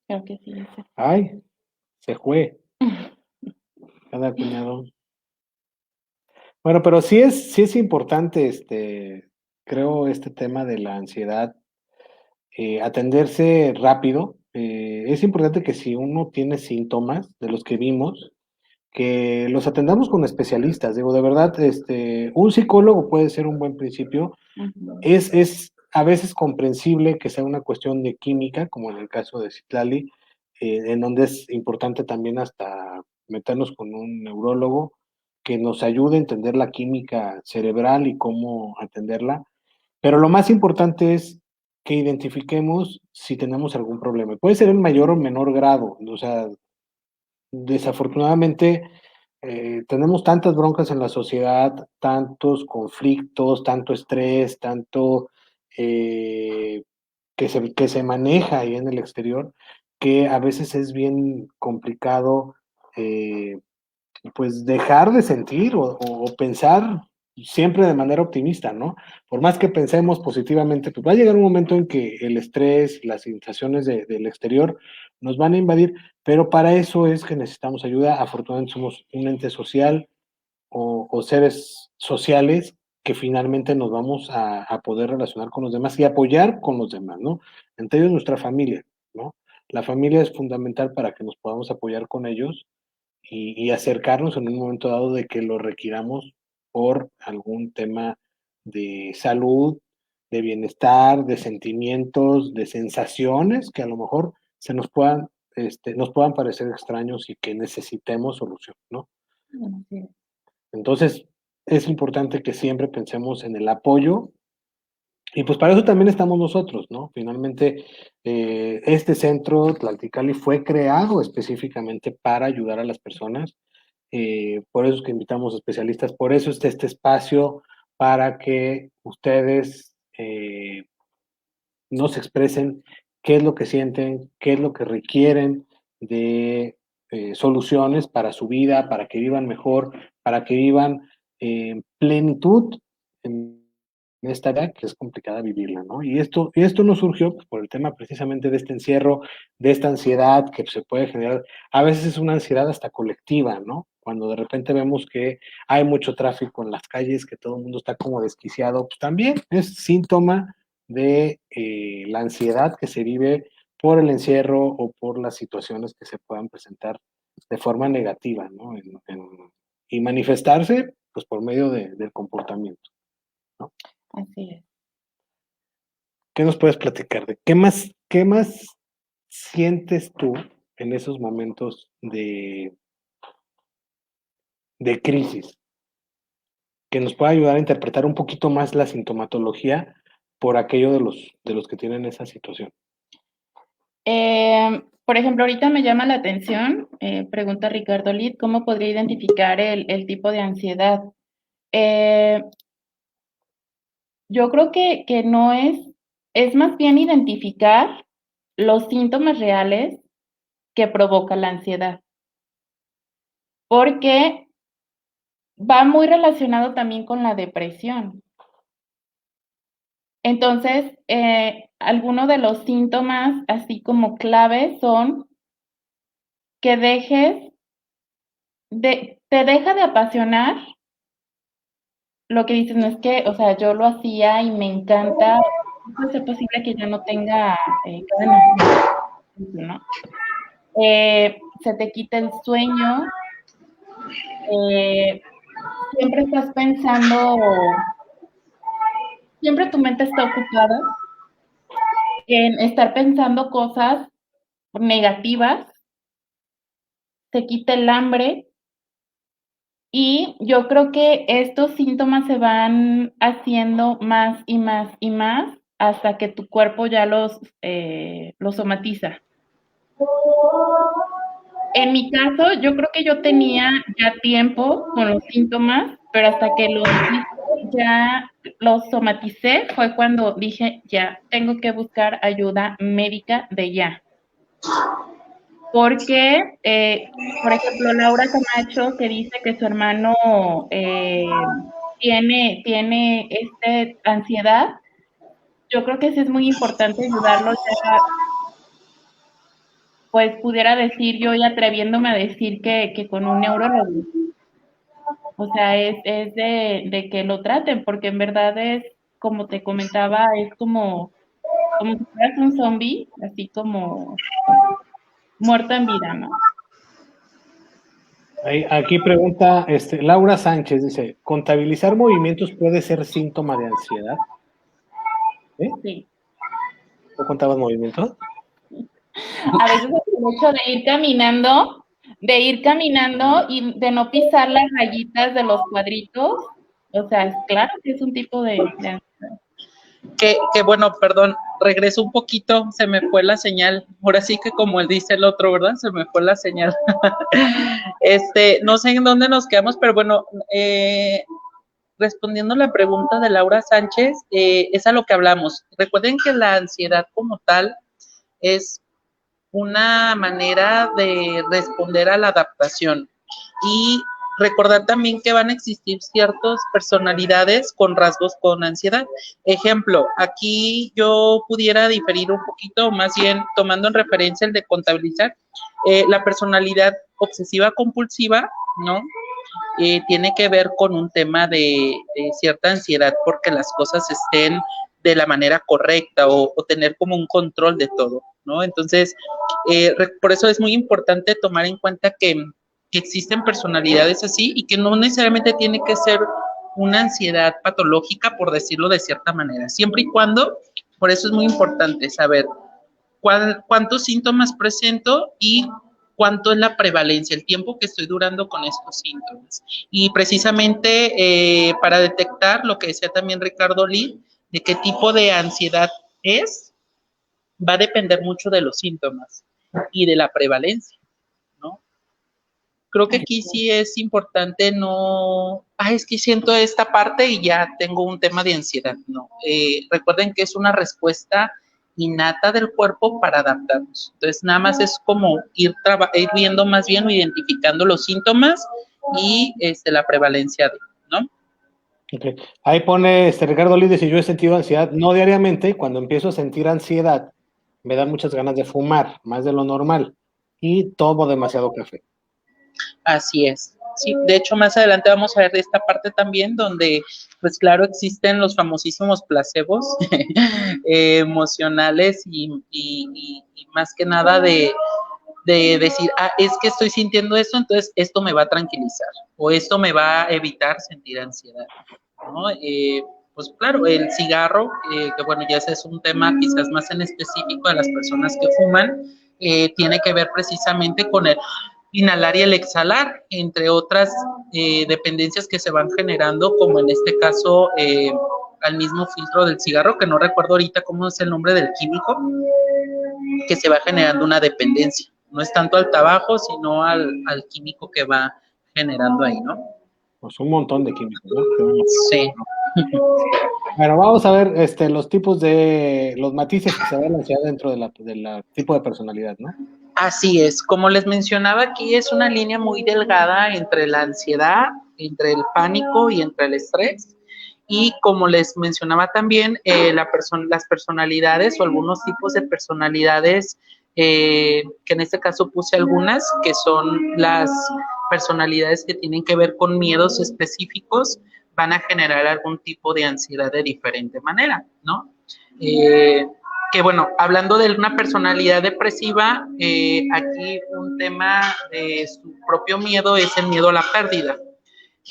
Creo que sí. Ay, se fue. Cada cuñado. Bueno, pero sí es importante, creo, este tema de la ansiedad, atenderse rápido. Es importante que si uno tiene síntomas de los que vimos, que los atendamos con especialistas. Digo, de verdad, un psicólogo puede ser un buen principio. Uh-huh. Es a veces comprensible que sea una cuestión de química, como en el caso de Citlali, en donde es importante también hasta meternos con un neurólogo que nos ayude a entender la química cerebral y cómo atenderla. Pero lo más importante es que identifiquemos si tenemos algún problema. Puede ser en mayor o menor grado. O sea, desafortunadamente tenemos tantas broncas en la sociedad, tantos conflictos, tanto estrés, tanto eh, que se maneja ahí en el exterior, que a veces es bien complicado eh, pues dejar de sentir o pensar siempre de manera optimista, ¿no? Por más que pensemos positivamente, pues va a llegar un momento en que el estrés, las sensaciones del exterior nos van a invadir, pero para eso es que necesitamos ayuda. Afortunadamente somos un ente social o seres sociales que finalmente nos vamos a poder relacionar con los demás y apoyar con los demás, ¿no? Entre ellos nuestra familia, ¿no? La familia es fundamental para que nos podamos apoyar con ellos y acercarnos en un momento dado de que lo requiramos por algún tema de salud, de bienestar, de sentimientos, de sensaciones que a lo mejor nos puedan parecer extraños y que necesitemos solución, ¿no? Sí. Entonces, es importante que siempre pensemos en el apoyo y pues para eso también estamos nosotros, ¿no? Finalmente, este centro Tlalticali fue creado específicamente para ayudar a las personas, por eso es que invitamos especialistas, por eso está este espacio para que ustedes nos expresen qué es lo que sienten, qué es lo que requieren de soluciones para su vida, para que vivan mejor, para que vivan en plenitud en esta edad que es complicada vivirla, ¿no? Y esto nos surgió pues, por el tema precisamente de este encierro, de esta ansiedad que se puede generar. A veces es una ansiedad hasta colectiva, ¿no? Cuando de repente vemos que hay mucho tráfico en las calles, que todo el mundo está como desquiciado, pues también es síntoma de la ansiedad que se vive por el encierro o por las situaciones que se puedan presentar de forma negativa, ¿no? Y manifestarse, pues, por medio del comportamiento, ¿no? Así es. ¿Qué nos puedes platicar de qué más sientes tú en esos momentos de crisis que nos pueda ayudar a interpretar un poquito más la sintomatología por aquello de los que tienen esa situación? Por ejemplo, ahorita me llama la atención, pregunta Ricardo Lid, ¿cómo podría identificar el tipo de ansiedad? Yo creo que no es más bien identificar los síntomas reales que provoca la ansiedad, porque va muy relacionado también con la depresión. Entonces, algunos de los síntomas, así como claves, son que te deja de apasionar lo que dices, no es que, o sea, yo lo hacía y me encanta, no puede ser posible que ya no tenga ganas, ¿no? Se te quita el sueño, siempre estás pensando, siempre tu mente está ocupada en estar pensando cosas negativas, te quita el hambre y yo creo que estos síntomas se van haciendo más y más y más hasta que tu cuerpo ya los somatiza. En mi caso, yo creo que yo tenía ya tiempo con los síntomas, pero hasta que ya los somaticé fue cuando dije, ya, tengo que buscar ayuda médica de ya. Porque, por ejemplo, Laura Camacho, que dice que su hermano tiene ansiedad, yo creo que sí es muy importante ayudarlo ya, pues pudiera decir yo y atreviéndome a decir que con un neurólogo. O sea, es de que lo traten, porque en verdad es, como te comentaba, es como si fueras un zombie, así como muerto en vida, ¿no? Aquí pregunta Laura Sánchez, dice, ¿contabilizar movimientos puede ser síntoma de ansiedad? Sí. ¿No contabas movimientos? A veces el hecho de ir caminando y de no pisar las rayitas de los cuadritos, o sea, claro que es un tipo de ansiedad. Que bueno, perdón, regreso un poquito, se me fue la señal. Ahora sí que como él dice el otro, ¿verdad? Se me fue la señal. No sé en dónde nos quedamos, pero bueno, respondiendo a la pregunta de Laura Sánchez, es a lo que hablamos. Recuerden que la ansiedad como tal es una manera de responder a la adaptación y recordar también que van a existir ciertas personalidades con rasgos con ansiedad. Ejemplo, aquí yo pudiera diferir un poquito, más bien tomando en referencia el de contabilizar, la personalidad obsesiva compulsiva, ¿no? Tiene que ver con un tema de cierta ansiedad porque las cosas estén de la manera correcta o tener como un control de todo. ¿no? Entonces, por eso es muy importante tomar en cuenta que existen personalidades así y que no necesariamente tiene que ser una ansiedad patológica, por decirlo de cierta manera, siempre y cuando, por eso es muy importante saber cuántos síntomas presento y cuánto es la prevalencia, el tiempo que estoy durando con estos síntomas. Y precisamente para detectar lo que decía también Ricardo Lee, de qué tipo de ansiedad es, va a depender mucho de los síntomas y de la prevalencia, ¿no? Creo que aquí sí es importante no, es que siento esta parte y ya tengo un tema de ansiedad, ¿no? Recuerden que es una respuesta innata del cuerpo para adaptarnos. Entonces, nada más es como ir viendo más bien o identificando los síntomas y la prevalencia de, ¿no? Okay. Ahí pone Ricardo Lee, dice, yo he sentido ansiedad, no diariamente, cuando empiezo a sentir ansiedad, me dan muchas ganas de fumar, más de lo normal, y tomo demasiado café. Así es. Sí, de hecho, más adelante vamos a ver de esta parte también, donde, pues claro, existen los famosísimos placebos emocionales y más que nada de decir, es que estoy sintiendo esto, entonces esto me va a tranquilizar o esto me va a evitar sentir ansiedad, ¿no? Pues claro, el cigarro, que bueno, ya ese es un tema quizás más en específico de las personas que fuman, tiene que ver precisamente con el inhalar y el exhalar, entre otras dependencias que se van generando, como en este caso al mismo filtro del cigarro, que no recuerdo ahorita cómo es el nombre del químico, que se va generando una dependencia. No es tanto al tabaco, sino al químico que va generando ahí, ¿no? Pues un montón de químicos, ¿no? Sí. Bueno, vamos a ver los tipos de, los matices que se da la ansiedad dentro de la tipo de personalidad, ¿no? Así es, como les mencionaba aquí, es una línea muy delgada entre la ansiedad, entre el pánico y entre el estrés. Y como les mencionaba también, las personalidades o algunos tipos de personalidades, que en este caso puse algunas, que son las personalidades que tienen que ver con miedos específicos, van a generar algún tipo de ansiedad de diferente manera, ¿no? Que bueno, hablando de una personalidad depresiva, aquí un tema de su propio miedo es el miedo a la pérdida,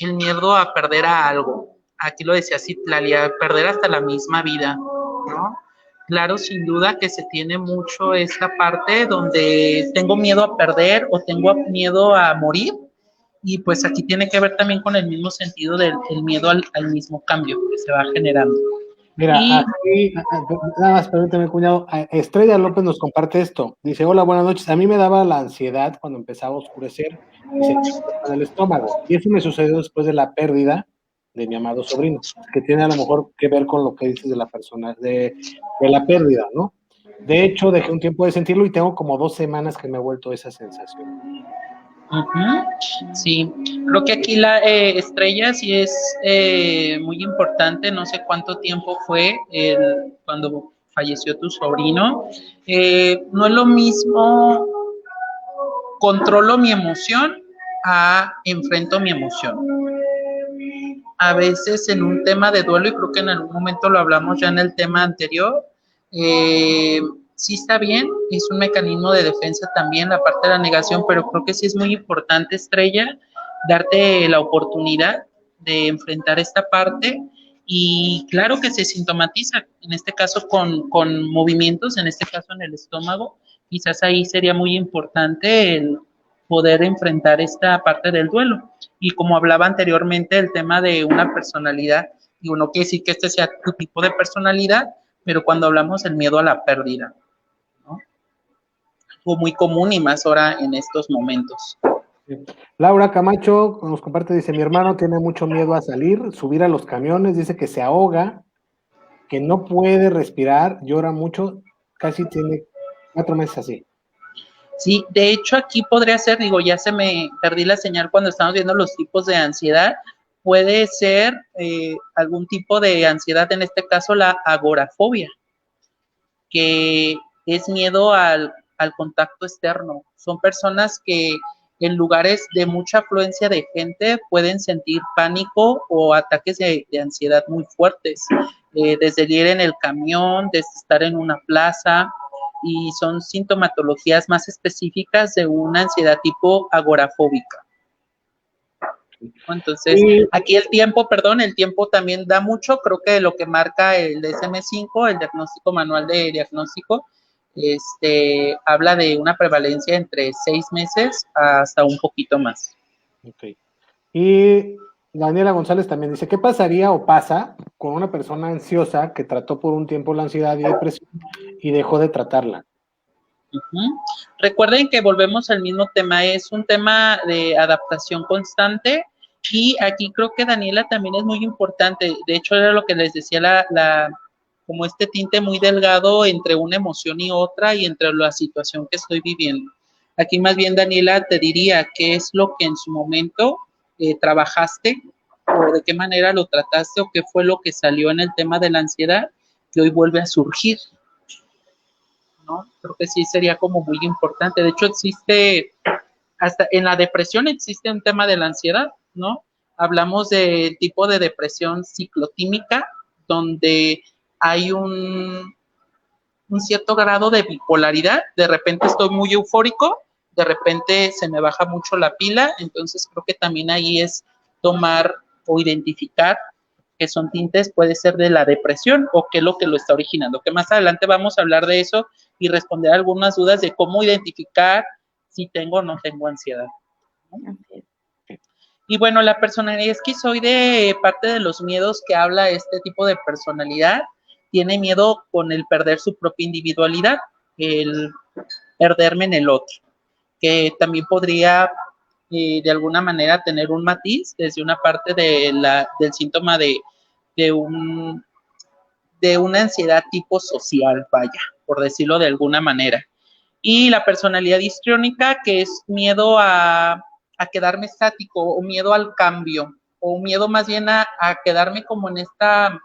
el miedo a perder a algo. Aquí lo decía Citlali, a perder hasta la misma vida, ¿no? Claro, sin duda que se tiene mucho esta parte donde tengo miedo a perder o tengo miedo a morir, y pues aquí tiene que ver también con el mismo sentido del miedo al mismo cambio que se va generando. Mira, aquí, nada más permíteme, cuñado, Estrella López nos comparte esto. Dice, hola, buenas noches. A mí me daba la ansiedad cuando empezaba a oscurecer y sentía en el estómago. Y eso me sucedió después de la pérdida de mi amado sobrino, que tiene a lo mejor que ver con lo que dices de la persona, de la pérdida, ¿no? De hecho, dejé un tiempo de sentirlo y tengo como 2 semanas que me ha vuelto esa sensación. Sí, creo que aquí la Estrella sí es muy importante. No sé cuánto tiempo fue cuando falleció tu sobrino. No es lo mismo controlo mi emoción a enfrento mi emoción. A veces en un tema de duelo, y creo que en algún momento lo hablamos ya en el tema anterior, sí está bien, es un mecanismo de defensa también la parte de la negación, pero creo que sí es muy importante, Estrella, darte la oportunidad de enfrentar esta parte, y claro que se sintomatiza, en este caso con movimientos, en este caso en el estómago. Quizás ahí sería muy importante el poder enfrentar esta parte del duelo. Y como hablaba anteriormente, el tema de una personalidad, digo, no quiere decir que este sea tu tipo de personalidad, pero cuando hablamos del miedo a la pérdida, ¿no? Algo muy común y más ahora en estos momentos. Laura Camacho nos comparte, dice, mi hermano tiene mucho miedo a salir, subir a los camiones, dice que se ahoga, que no puede respirar, llora mucho, casi tiene 4 meses así. Sí, de hecho aquí podría ser, digo, ya se me perdí la señal cuando estamos viendo los tipos de ansiedad, puede ser algún tipo de ansiedad, en este caso la agorafobia, que es miedo al contacto externo. Son personas que en lugares de mucha afluencia de gente pueden sentir pánico o ataques de ansiedad muy fuertes, desde el ir en el camión, desde estar en una plaza, y son sintomatologías más específicas de una ansiedad tipo agorafóbica. Entonces, aquí el tiempo también da mucho, creo que lo que marca el DSM-5, el diagnóstico manual de diagnóstico, habla de una prevalencia entre 6 meses hasta un poquito más. Ok. Y Daniela González también dice, ¿qué pasaría o pasa con una persona ansiosa que trató por un tiempo la ansiedad y depresión y dejó de tratarla? Recuerden que volvemos al mismo tema, es un tema de adaptación constante y aquí creo que Daniela también es muy importante, de hecho era lo que les decía como este tinte muy delgado entre una emoción y otra y entre la situación que estoy viviendo. Aquí más bien Daniela te diría qué es lo que en su momento trabajaste o de qué manera lo trataste o qué fue lo que salió en el tema de la ansiedad que hoy vuelve a surgir. ¿No? Creo que sí sería como muy importante. De hecho, hasta en la depresión existe un tema de la ansiedad, ¿no? Hablamos de tipo de depresión ciclotímica, donde hay un cierto grado de bipolaridad. De repente estoy muy eufórico, de repente se me baja mucho la pila, entonces creo que también ahí es tomar o identificar que son tintes, puede ser de la depresión o qué es lo que lo está originando, que más adelante vamos a hablar de eso y responder algunas dudas de cómo identificar si tengo o no tengo ansiedad. Y bueno, la personalidad esquizoide, parte de los miedos que habla este tipo de personalidad, tiene miedo con el perder su propia individualidad, el perderme en el otro, que también podría de alguna manera tener un matiz desde una parte del síntoma de una ansiedad tipo social, vaya, por decirlo de alguna manera. Y la personalidad histriónica, que es miedo a quedarme estático o miedo al cambio, o miedo más bien a quedarme como en esta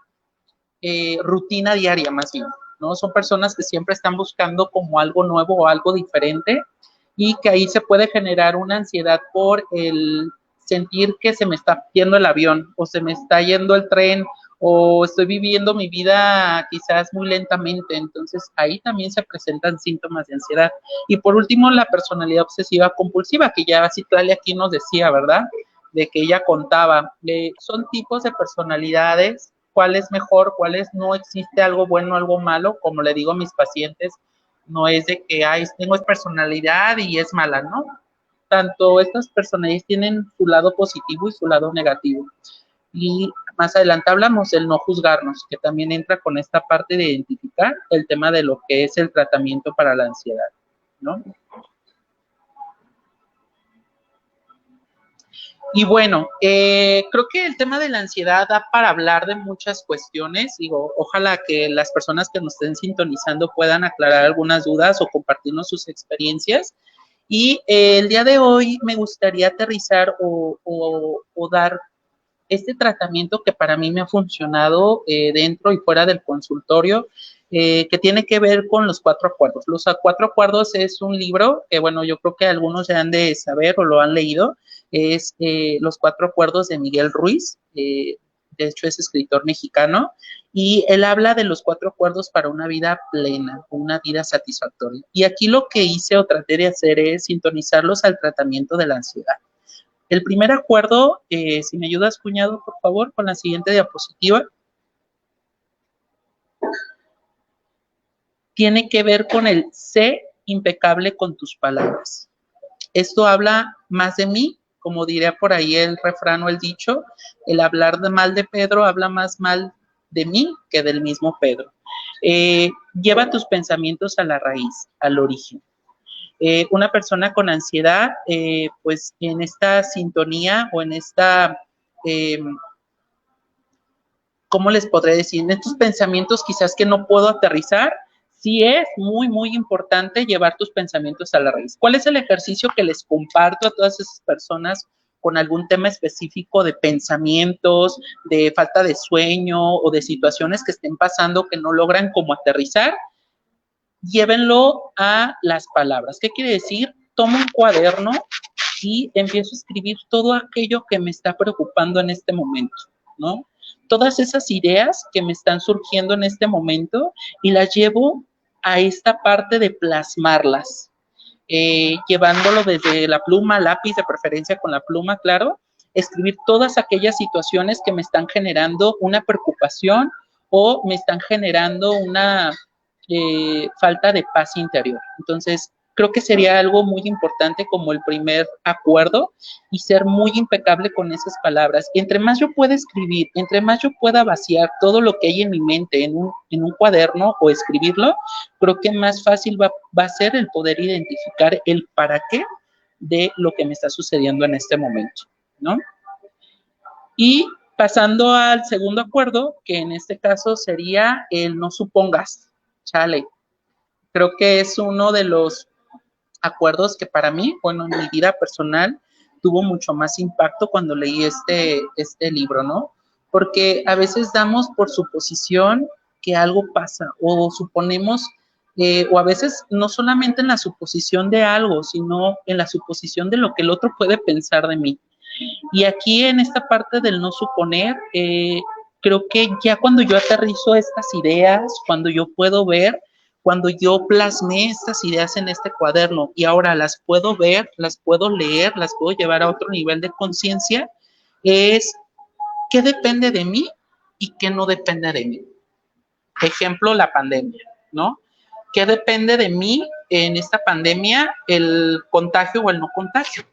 rutina diaria más bien, ¿no? Son personas que siempre están buscando como algo nuevo o algo diferente y que ahí se puede generar una ansiedad por el sentir que se me está yendo el avión o se me está yendo el tren o estoy viviendo mi vida quizás muy lentamente, entonces ahí también se presentan síntomas de ansiedad. Y por último, la personalidad obsesiva compulsiva, que ya Citlali aquí nos decía, ¿verdad? De que ella contaba, son tipos de personalidades, cuál es mejor, cuál es, no existe algo bueno, algo malo, como le digo a mis pacientes, no es de que, tengo personalidad y es mala, ¿no? Tanto estas personalidades tienen su lado positivo y su lado negativo. Y más adelante hablamos del no juzgarnos, que también entra con esta parte de identificar el tema de lo que es el tratamiento para la ansiedad, ¿no? Y bueno, creo que el tema de la ansiedad da para hablar de muchas cuestiones. Digo, ojalá que las personas que nos estén sintonizando puedan aclarar algunas dudas o compartirnos sus experiencias. Y el día de hoy me gustaría aterrizar o dar este tratamiento que para mí me ha funcionado dentro y fuera del consultorio, que tiene que ver con los 4 acuerdos. Los 4 acuerdos es un libro que, bueno, yo creo que algunos ya han de saber o lo han leído, es Los 4 acuerdos de Miguel Ruiz, de hecho es escritor mexicano, y él habla de los 4 acuerdos para una vida plena, una vida satisfactoria. Y aquí lo que hice o traté de hacer es sintonizarlos al tratamiento de la ansiedad. El primer acuerdo, si me ayudas, cuñado, por favor, con la siguiente diapositiva, tiene que ver con el sé impecable con tus palabras. Esto habla más de mí, como diría por ahí el refrán o el dicho, el hablar de mal de Pedro habla más mal de mí que del mismo Pedro. Lleva tus pensamientos a la raíz, al origen. Una persona con ansiedad, pues en esta sintonía o en esta, ¿cómo les podré decir? En estos pensamientos quizás que no puedo aterrizar, sí es muy, muy importante llevar tus pensamientos a la raíz. ¿Cuál es el ejercicio que les comparto a todas esas personas con algún tema específico de pensamientos, de falta de sueño o de situaciones que estén pasando que no logran como aterrizar? Llévenlo a las palabras. ¿Qué quiere decir? Tomo un cuaderno y empiezo a escribir todo aquello que me está preocupando en este momento, ¿no? Todas esas ideas que me están surgiendo en este momento y las llevo a esta parte de plasmarlas, llevándolo desde la pluma, lápiz, de preferencia con la pluma, claro, escribir todas aquellas situaciones que me están generando una preocupación o me están generando una falta de paz interior. Entonces, creo que sería algo muy importante como el primer acuerdo y ser muy impecable con esas palabras. Entre más yo pueda escribir, entre más yo pueda vaciar todo lo que hay en mi mente en un cuaderno o escribirlo, creo que más fácil va a ser el poder identificar el para qué de lo que me está sucediendo en este momento, ¿no? Y pasando al segundo acuerdo, que en este caso sería el no supongas, chale. Creo que es uno de los acuerdos que para mí, bueno, en mi vida personal, tuvo mucho más impacto cuando leí este libro, ¿no? Porque a veces damos por suposición que algo pasa o suponemos, o a veces no solamente en la suposición de algo, sino en la suposición de lo que el otro puede pensar de mí. Y aquí en esta parte del no suponer, creo que ya cuando yo aterrizo estas ideas, cuando yo puedo ver, cuando yo plasmé estas ideas en este cuaderno y ahora las puedo ver, las puedo leer, las puedo llevar a otro nivel de conciencia, es qué depende de mí y qué no depende de mí. Ejemplo, la pandemia, ¿no? ¿Qué depende de mí en esta pandemia? El contagio o el no contagio.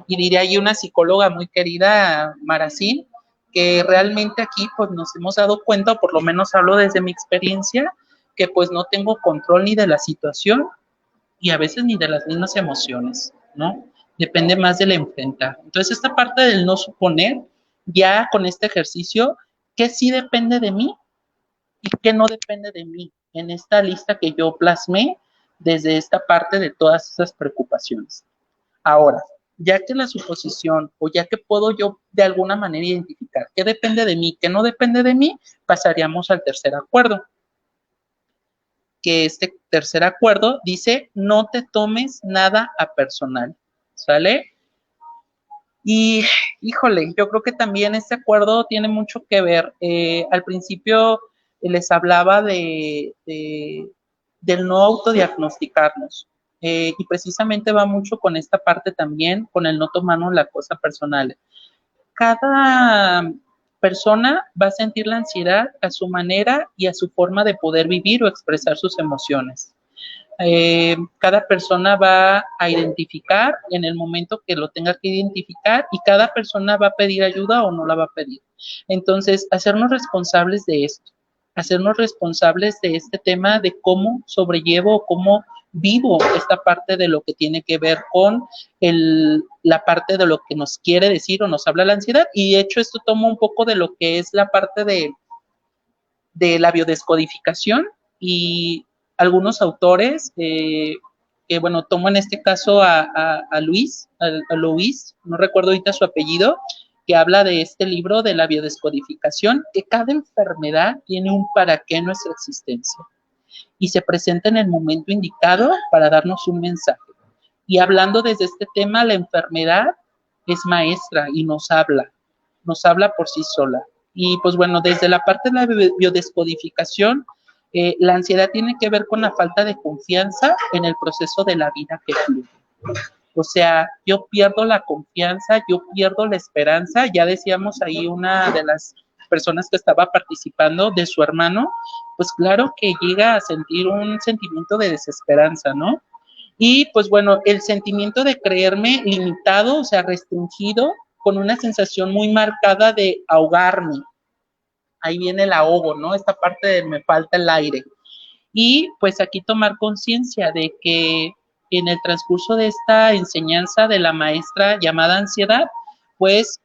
Y diría ahí una psicóloga muy querida, Maracín, que realmente aquí pues nos hemos dado cuenta, o por lo menos hablo desde mi experiencia, que pues no tengo control ni de la situación y a veces ni de las mismas emociones, ¿no? Depende más del enfrentar. Entonces esta parte del no suponer, ya con este ejercicio, ¿qué sí depende de mí y qué no depende de mí? En esta lista que yo plasmé desde esta parte de todas esas preocupaciones. Ahora, ya que la suposición o ya que puedo yo de alguna manera identificar qué depende de mí, qué no depende de mí, pasaríamos al tercer acuerdo. Que este tercer acuerdo dice, no te tomes nada a personal, ¿sale? Y, híjole, yo creo que también este acuerdo tiene mucho que ver. Al principio les hablaba del no autodiagnosticarnos. Y precisamente va mucho con esta parte también, con el no tomarnos la cosa personal. Cada persona va a sentir la ansiedad a su manera y a su forma de poder vivir o expresar sus emociones. Cada persona va a identificar en el momento que lo tenga que identificar y cada persona va a pedir ayuda o no la va a pedir. Entonces, hacernos responsables de esto, hacernos responsables de este tema de cómo sobrellevo, cómo vivo esta parte de lo que tiene que ver con la parte de lo que nos quiere decir o nos habla la ansiedad. Y de hecho esto toma un poco de lo que es la parte de la biodescodificación y algunos autores, que bueno, tomo en este caso a Luis, no recuerdo ahorita su apellido, que habla de este libro de la biodescodificación, que cada enfermedad tiene un para qué en nuestra existencia y se presenta en el momento indicado para darnos un mensaje. Y hablando desde este tema, la enfermedad es maestra y nos habla por sí sola. Y pues bueno, desde la parte de la biodescodificación, la ansiedad tiene que ver con la falta de confianza en el proceso de la vida que fluye. O sea, yo pierdo la confianza, yo pierdo la esperanza. Ya decíamos ahí una de las personas que estaba participando de su hermano, pues claro que llega a sentir un sentimiento de desesperanza, ¿no? Y pues bueno, el sentimiento de creerme limitado, o sea, restringido, con una sensación muy marcada de ahogarme. Ahí viene el ahogo, ¿no? Esta parte de me falta el aire. Y pues aquí tomar conciencia de que en el transcurso de esta enseñanza de la maestra llamada ansiedad, pues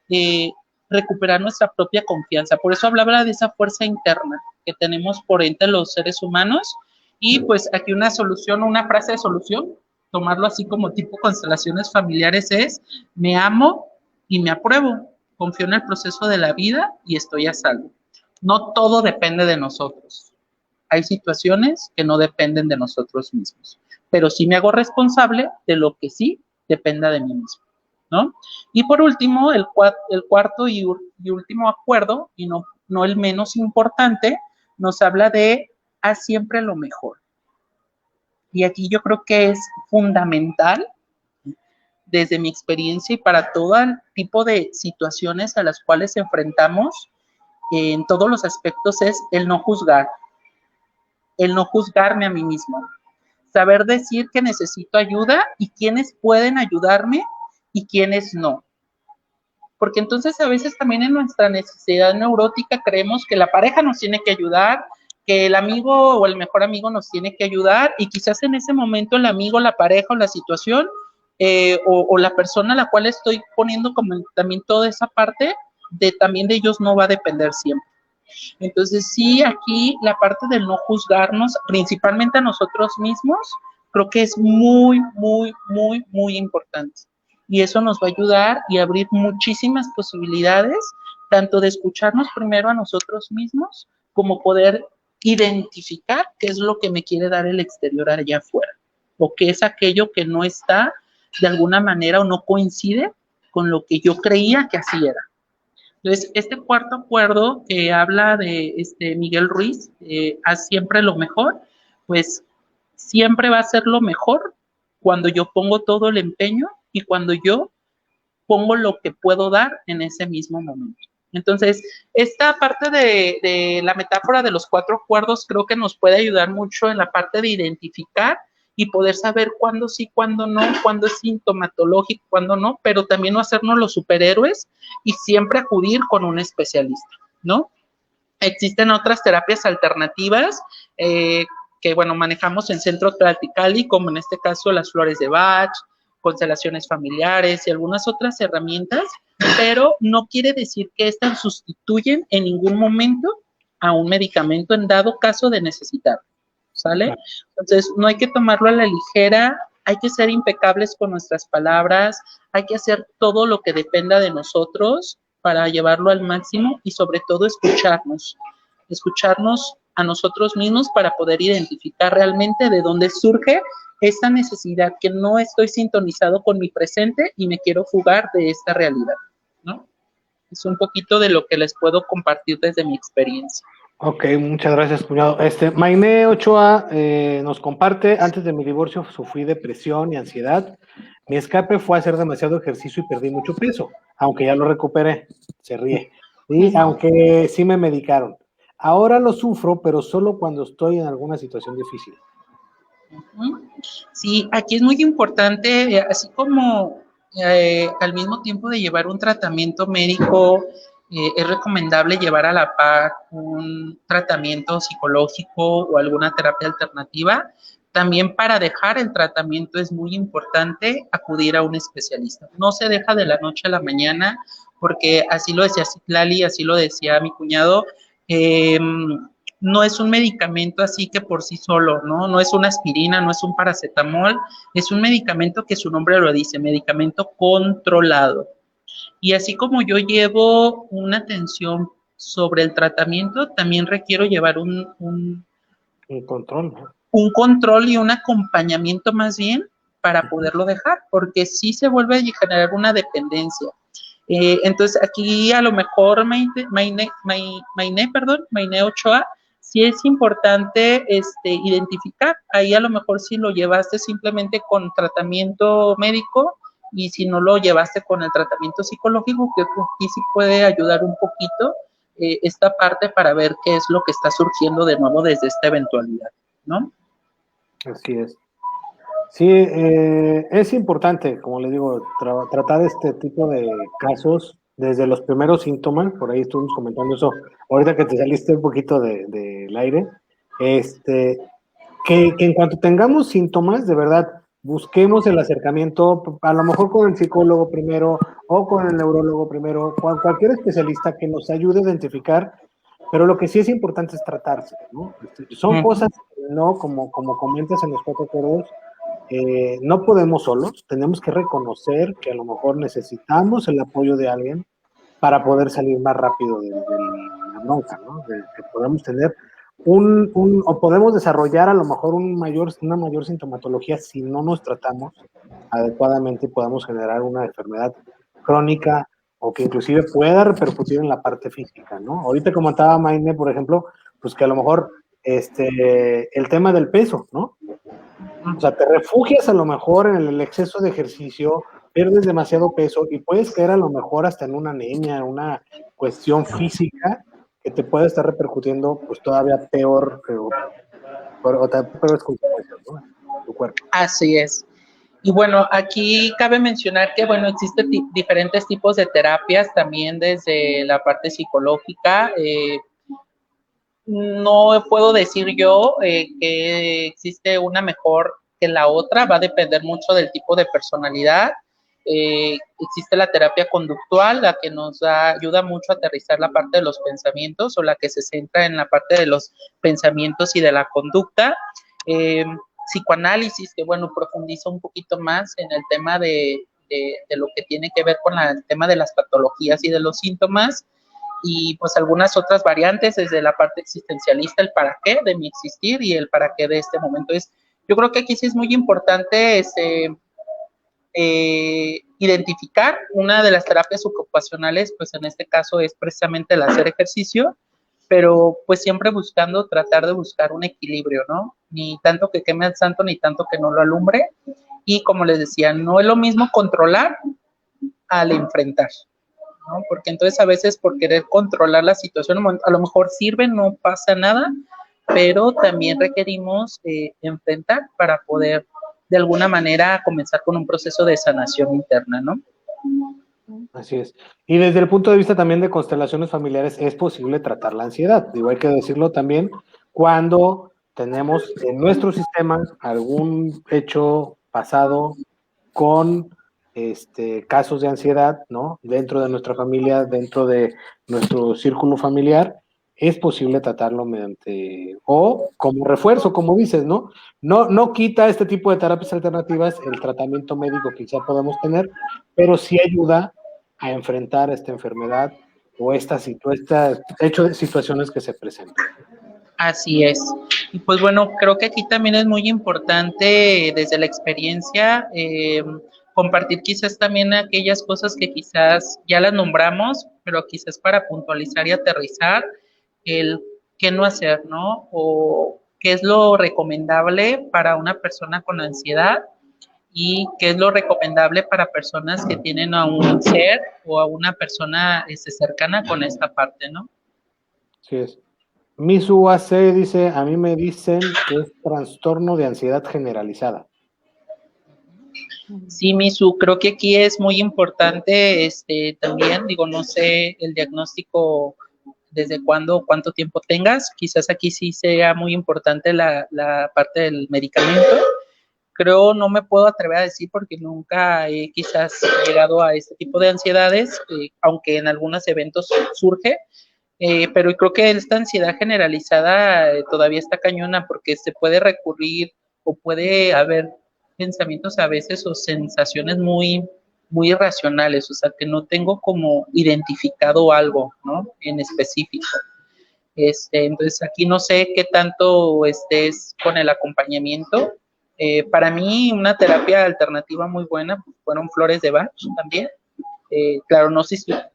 recuperar nuestra propia confianza. Por eso hablaba de esa fuerza interna que tenemos por entre los seres humanos. Y pues aquí una solución, una frase de solución, tomarlo así como tipo constelaciones familiares es, me amo y me apruebo, confío en el proceso de la vida y estoy a salvo. No todo depende de nosotros. Hay situaciones que no dependen de nosotros mismos, pero sí me hago responsable de lo que sí dependa de mí mismo, ¿no? Y por último, el cuarto y último acuerdo, y no el menos importante, nos habla de haz siempre lo mejor. Y aquí yo creo que es fundamental, desde mi experiencia y para todo tipo de situaciones a las cuales enfrentamos en todos los aspectos, es el no juzgarme a mí mismo, saber decir que necesito ayuda y quiénes pueden ayudarme y quiénes no. Porque entonces a veces también en nuestra necesidad neurótica creemos que la pareja nos tiene que ayudar, que el amigo o el mejor amigo nos tiene que ayudar, y quizás en ese momento el amigo, la pareja o la situación o la persona a la cual estoy poniendo como también toda esa parte también de ellos no va a depender siempre. Entonces sí, aquí la parte del no juzgarnos, principalmente a nosotros mismos, creo que es muy, muy, muy, muy importante. Y eso nos va a ayudar y abrir muchísimas posibilidades, tanto de escucharnos primero a nosotros mismos, como poder identificar qué es lo que me quiere dar el exterior allá afuera, o qué es aquello que no está de alguna manera o no coincide con lo que yo creía que así era. Entonces, este cuarto acuerdo que habla de Miguel Ruiz, haz siempre lo mejor, pues siempre va a ser lo mejor cuando yo pongo todo el empeño y cuando yo pongo lo que puedo dar en ese mismo momento. Entonces, esta parte de la metáfora de los cuatro acuerdos creo que nos puede ayudar mucho en la parte de identificar y poder saber cuándo sí, cuándo no, cuándo es sintomatológico, cuándo no, pero también no hacernos los superhéroes y siempre acudir con un especialista, ¿no? Existen otras terapias alternativas que, bueno, manejamos en Centro Tlalticali, como en este caso las flores de Bach, constelaciones familiares y algunas otras herramientas, pero no quiere decir que estas sustituyen en ningún momento a un medicamento en dado caso de necesitarlo, ¿sale? Entonces, no hay que tomarlo a la ligera, hay que ser impecables con nuestras palabras, hay que hacer todo lo que dependa de nosotros para llevarlo al máximo y sobre todo escucharnos a nosotros mismos para poder identificar realmente de dónde surge esta necesidad, que no estoy sintonizado con mi presente y me quiero fugar de esta realidad, ¿no? Es un poquito de lo que les puedo compartir desde mi experiencia. Ok, muchas gracias, cuñado. Mainé Ochoa nos comparte: antes de mi divorcio sufrí depresión y ansiedad. Mi escape fue hacer demasiado ejercicio y perdí mucho peso, aunque ya lo recuperé. Se ríe. Y aunque sí me medicaron. Ahora lo sufro, pero solo cuando estoy en alguna situación difícil. Sí, aquí es muy importante, así como al mismo tiempo de llevar un tratamiento médico, es recomendable llevar a la par un tratamiento psicológico o alguna terapia alternativa. También para dejar el tratamiento es muy importante acudir a un especialista. No se deja de la noche a la mañana, porque así lo decía Citlali, así lo decía mi cuñado, no es un medicamento así que por sí solo, ¿no? No es una aspirina, no es un paracetamol, es un medicamento que su nombre lo dice, medicamento controlado. Y así como yo llevo una atención sobre el tratamiento, también requiero llevar un control, ¿no? Un control y un acompañamiento más bien para poderlo dejar, porque sí se vuelve a generar una dependencia. Entonces aquí a lo mejor Mainé Ochoa, sí es importante identificar, ahí a lo mejor si lo llevaste simplemente con tratamiento médico y si no lo llevaste con el tratamiento psicológico, que aquí sí puede ayudar un poquito esta parte para ver qué es lo que está surgiendo de nuevo desde esta eventualidad, ¿no? Así es. Sí, es importante, como les digo, tratar este tipo de casos desde los primeros síntomas. Por ahí estuvimos comentando eso, ahorita que te saliste un poquito del aire, que en cuanto tengamos síntomas, de verdad, busquemos el acercamiento, a lo mejor con el psicólogo primero, o con el neurólogo primero, con cualquier especialista que nos ayude a identificar, pero lo que sí es importante es tratarse, ¿no? Son cosas que no, como comentas en los cuatro acuerdos, no podemos solos, tenemos que reconocer que a lo mejor necesitamos el apoyo de alguien para poder salir más rápido de la bronca, ¿no? Que podamos tener o podemos desarrollar a lo mejor una mayor sintomatología si no nos tratamos adecuadamente, podamos generar una enfermedad crónica o que inclusive pueda repercutir en la parte física, ¿no? Ahorita comentaba Maine, por ejemplo, pues que a lo mejor el tema del peso, ¿no? O sea, te refugias a lo mejor en el exceso de ejercicio, pierdes demasiado peso y puedes caer a lo mejor hasta en una anemia, una cuestión física que te puede estar repercutiendo pues todavía peor, peores consecuencias, ¿no? En tu cuerpo. Así es. Y bueno, aquí cabe mencionar que, bueno, existen diferentes tipos de terapias también desde la parte psicológica. No puedo decir yo que existe una mejor que la otra, va a depender mucho del tipo de personalidad. Existe la terapia conductual, la que ayuda mucho a aterrizar la parte de los pensamientos o la que se centra en la parte de los pensamientos y de la conducta. Psicoanálisis, que bueno, profundiza un poquito más en el tema de lo que tiene que ver con el tema de las patologías y de los síntomas, y pues algunas otras variantes desde la parte existencialista, el para qué de mi existir y el para qué de este momento. Yo creo que aquí sí es muy importante identificar una de las terapias ocupacionales, pues en este caso es precisamente el hacer ejercicio, pero pues siempre buscando tratar de buscar un equilibrio, ¿no? Ni tanto que queme al santo, ni tanto que no lo alumbre. Y como les decía, no es lo mismo controlar al enfrentar, ¿no? Porque entonces a veces por querer controlar la situación, a lo mejor sirve, no pasa nada, pero también requerimos enfrentar para poder de alguna manera comenzar con un proceso de sanación interna, ¿no? Así es. Y desde el punto de vista también de constelaciones familiares, es posible tratar la ansiedad. Digo, hay que decirlo también, cuando tenemos en nuestro sistema algún hecho pasado con casos de ansiedad, ¿no? Dentro de nuestra familia, dentro de nuestro círculo familiar, es posible tratarlo mediante, o como refuerzo, como dices, ¿no? No quita este tipo de terapias alternativas el tratamiento médico que quizá podemos tener, pero sí ayuda a enfrentar esta enfermedad o este hecho de situaciones que se presentan. Así es. Y pues bueno, creo que aquí también es muy importante desde la experiencia compartir quizás también aquellas cosas que quizás ya las nombramos, pero quizás para puntualizar y aterrizar el qué no hacer, ¿no? O qué es lo recomendable para una persona con ansiedad y qué es lo recomendable para personas que tienen a un ser o a una persona cercana con esta parte, ¿no? Así es. Misu AC dice, a mí me dicen que es trastorno de ansiedad generalizada. Sí, Misu, creo que aquí es muy importante también, digo, no sé el diagnóstico desde cuándo, cuánto tiempo tengas, quizás aquí sí sea muy importante la parte del medicamento. Creo, no me puedo atrever a decir porque nunca he quizás llegado a este tipo de ansiedades, aunque en algunos eventos surge, pero creo que esta ansiedad generalizada todavía está cañona porque se puede recurrir o puede haber pensamientos a veces o sensaciones muy irracionales, o sea, que no tengo como identificado algo, ¿no? En específico. Entonces aquí no sé qué tanto estés con el acompañamiento. Para mí una terapia alternativa muy buena fueron flores de Bach también. Claro, no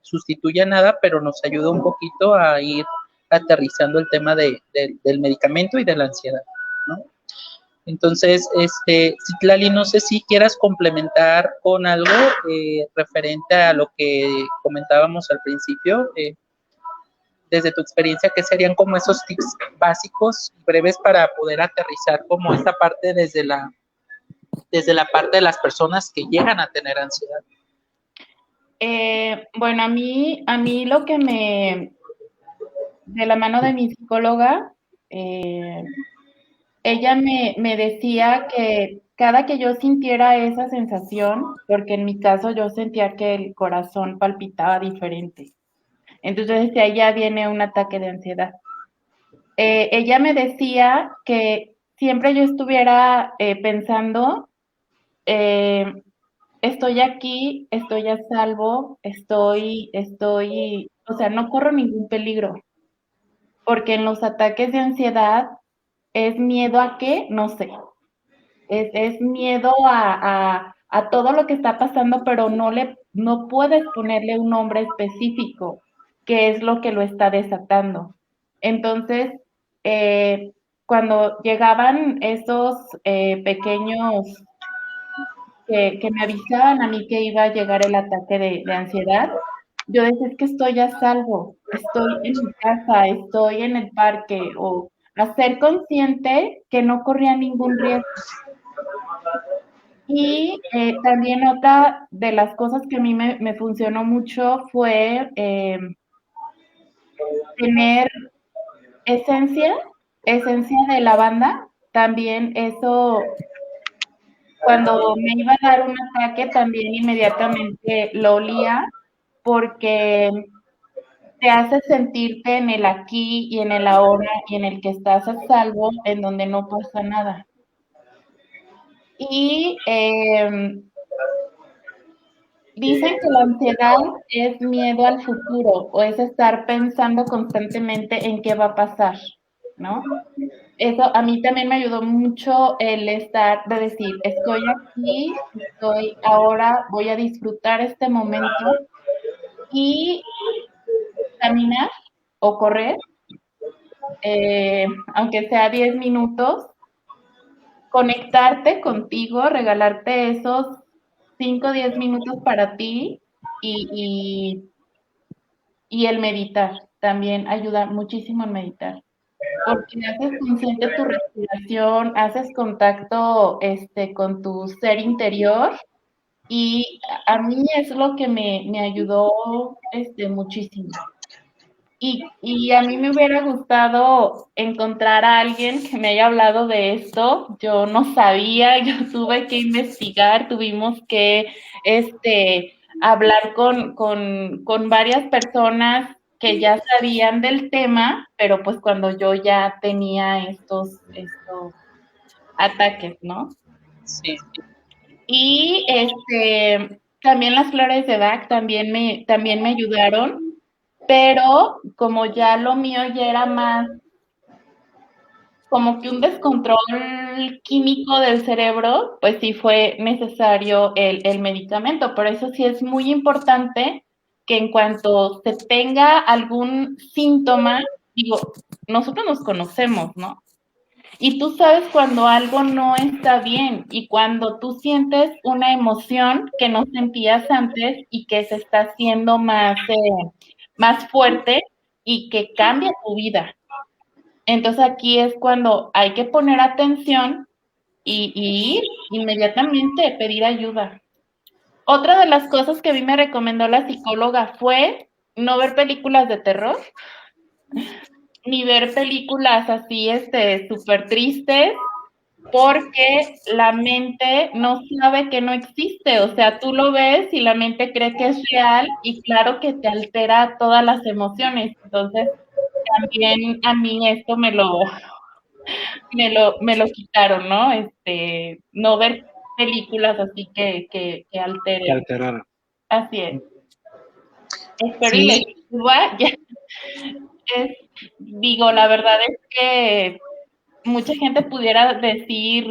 sustituye nada, pero nos ayuda un poquito a ir aterrizando el tema del medicamento y de la ansiedad, ¿no? Entonces, Citlali, no sé si quieras complementar con algo referente a lo que comentábamos al principio, desde tu experiencia, ¿qué serían como esos tips básicos, breves, para poder aterrizar como esta parte desde la parte de las personas que llegan a tener ansiedad? Bueno, a mí lo que de la mano de mi psicóloga, ella me decía que cada que yo sintiera esa sensación, porque en mi caso yo sentía que el corazón palpitaba diferente, entonces decía, ya viene un ataque de ansiedad. Ella me decía que siempre yo estuviera pensando, estoy aquí, estoy a salvo, o sea, no corro ningún peligro, porque en los ataques de ansiedad es miedo a qué, no sé, es miedo a todo lo que está pasando, pero no puedes ponerle un nombre específico, que es lo que lo está desatando. Entonces, cuando llegaban esos pequeños que me avisaban a mí que iba a llegar el ataque de ansiedad, yo decía, es que estoy a salvo, estoy en mi casa, estoy en el parque, o hacer consciente que no corría ningún riesgo. Y también otra de las cosas que a mí me funcionó mucho fue tener esencia de lavanda. También eso, cuando me iba a dar un ataque, también inmediatamente lo olía, porque te hace sentirte en el aquí y en el ahora y en el que estás a salvo, en donde no pasa nada. Y dicen que la ansiedad es miedo al futuro o es estar pensando constantemente en qué va a pasar, ¿no? Eso a mí también me ayudó mucho el estar, de decir, estoy aquí, estoy ahora, voy a disfrutar este momento y caminar o correr, aunque sea 10 minutos, conectarte contigo, regalarte esos 5 o 10 minutos para ti y el meditar. También ayuda muchísimo en meditar, porque haces consciente tu respiración, haces contacto con tu ser interior, y a mí es lo que me ayudó muchísimo. Y a mí me hubiera gustado encontrar a alguien que me haya hablado de esto. Yo no sabía, yo tuve que investigar, tuvimos que hablar con varias personas que ya sabían del tema, pero pues cuando yo ya tenía estos ataques, ¿no? Sí. Y también las flores de Bach también me ayudaron, pero como ya lo mío ya era más como que un descontrol químico del cerebro, pues sí fue necesario el medicamento. Por eso sí es muy importante que en cuanto se tenga algún síntoma, digo, nosotros nos conocemos, ¿no? Y tú sabes cuando algo no está bien y cuando tú sientes una emoción que no sentías antes y que se está haciendo más fuerte y que cambia tu vida. Entonces aquí es cuando hay que poner atención y ir inmediatamente, pedir ayuda. Otra de las cosas que a mí me recomendó la psicóloga fue no ver películas de terror, ni ver películas así, súper tristes, porque la mente no sabe que no existe. O sea, tú lo ves y la mente cree que es real y claro que te altera todas las emociones. Entonces, también a mí esto me lo quitaron, ¿no? No ver películas así que alteren. Que alteraron. Así es. Espero Sí. y les sirva. Digo, la verdad es que mucha gente pudiera decir,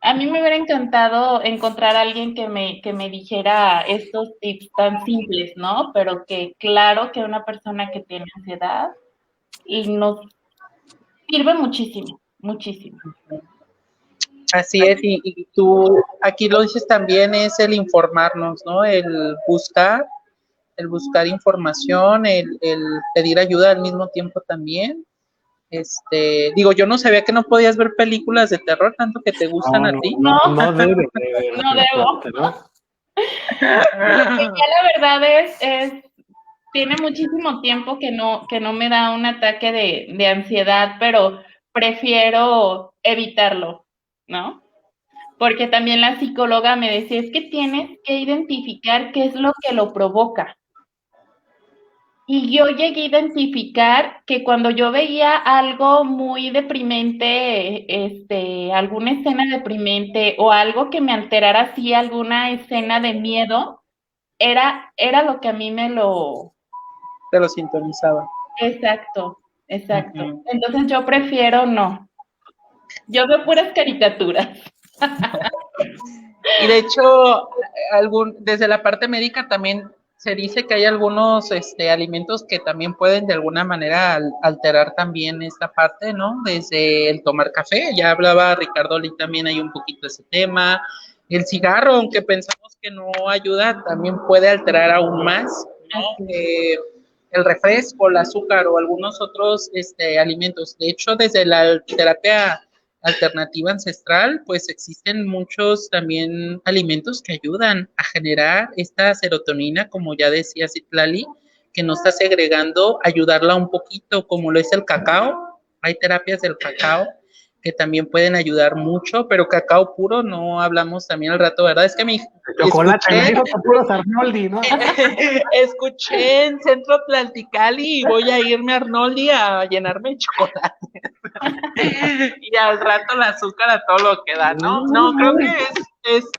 a mí me hubiera encantado encontrar a alguien que me dijera estos tips tan simples, ¿no? Pero que claro que una persona que tiene ansiedad y nos sirve muchísimo, muchísimo. Así es, y tú aquí lo dices también, es el informarnos, ¿no? El buscar información, el pedir ayuda al mismo tiempo también. Digo, yo no sabía que no podías ver películas de terror, tanto que te gustan a ti. No debe de ver. No debo. Ya la verdad tiene muchísimo tiempo que no me da un ataque de ansiedad, pero prefiero evitarlo, ¿no? Porque también la psicóloga me decía, es que tienes que identificar qué es lo que lo provoca. Y yo llegué a identificar que cuando yo veía algo muy deprimente, alguna escena deprimente o algo que me alterara así, alguna escena de miedo, era lo que a mí Te lo sintonizaba. Exacto. Entonces yo prefiero no. Yo veo puras caricaturas. Y de hecho, desde la parte médica también se dice que hay algunos alimentos que también pueden de alguna manera alterar también esta parte, ¿no? Desde el tomar café, ya hablaba Ricardo Lee también hay un poquito de ese tema. El cigarro, aunque pensamos que no ayuda, también puede alterar aún más, ¿no? El refresco, el azúcar o algunos otros alimentos. De hecho, desde la terapia alternativa ancestral, pues existen muchos también alimentos que ayudan a generar esta serotonina, como ya decía Citlali, que no está segregando, ayudarla un poquito, como lo es el cacao. Hay terapias del cacao que también pueden ayudar mucho, pero cacao puro no hablamos también al rato, ¿verdad? Es que mi chocolate, me dijo que puros Arnoldi, ¿no? Escuché en Centro Tlalticali y voy a irme a Arnoldi a llenarme de chocolate. Y al rato el azúcar a todo lo que da, ¿no? No, creo que es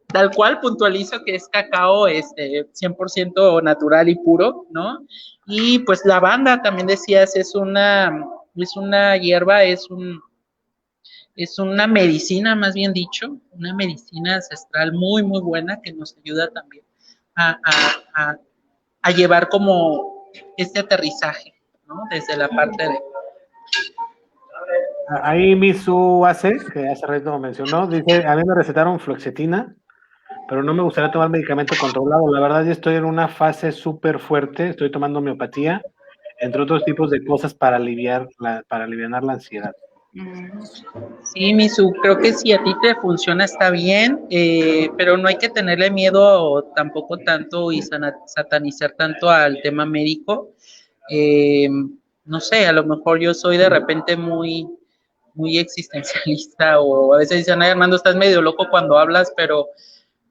tal cual puntualizo que es cacao 100% natural y puro, ¿no? Y pues lavanda, también decías, es una hierba, es una medicina, más bien dicho, una medicina ancestral muy, muy buena que nos ayuda también a, a, a, a llevar como este aterrizaje, ¿no? Desde la parte de... Ahí Misu hace, que hace rato mencionó, dice, a mí me recetaron fluoxetina, pero no me gustaría tomar medicamento controlado. La verdad, yo estoy en una fase súper fuerte, estoy tomando homeopatía, entre otros tipos de cosas para aliviar la ansiedad. Sí, Misu, creo que si a ti te funciona está bien, pero no hay que tenerle miedo tampoco tanto y satanizar tanto al tema médico. Eh, no sé, a lo mejor yo soy de repente muy existencialista o a veces dicen, ay, Armando, estás medio loco cuando hablas, pero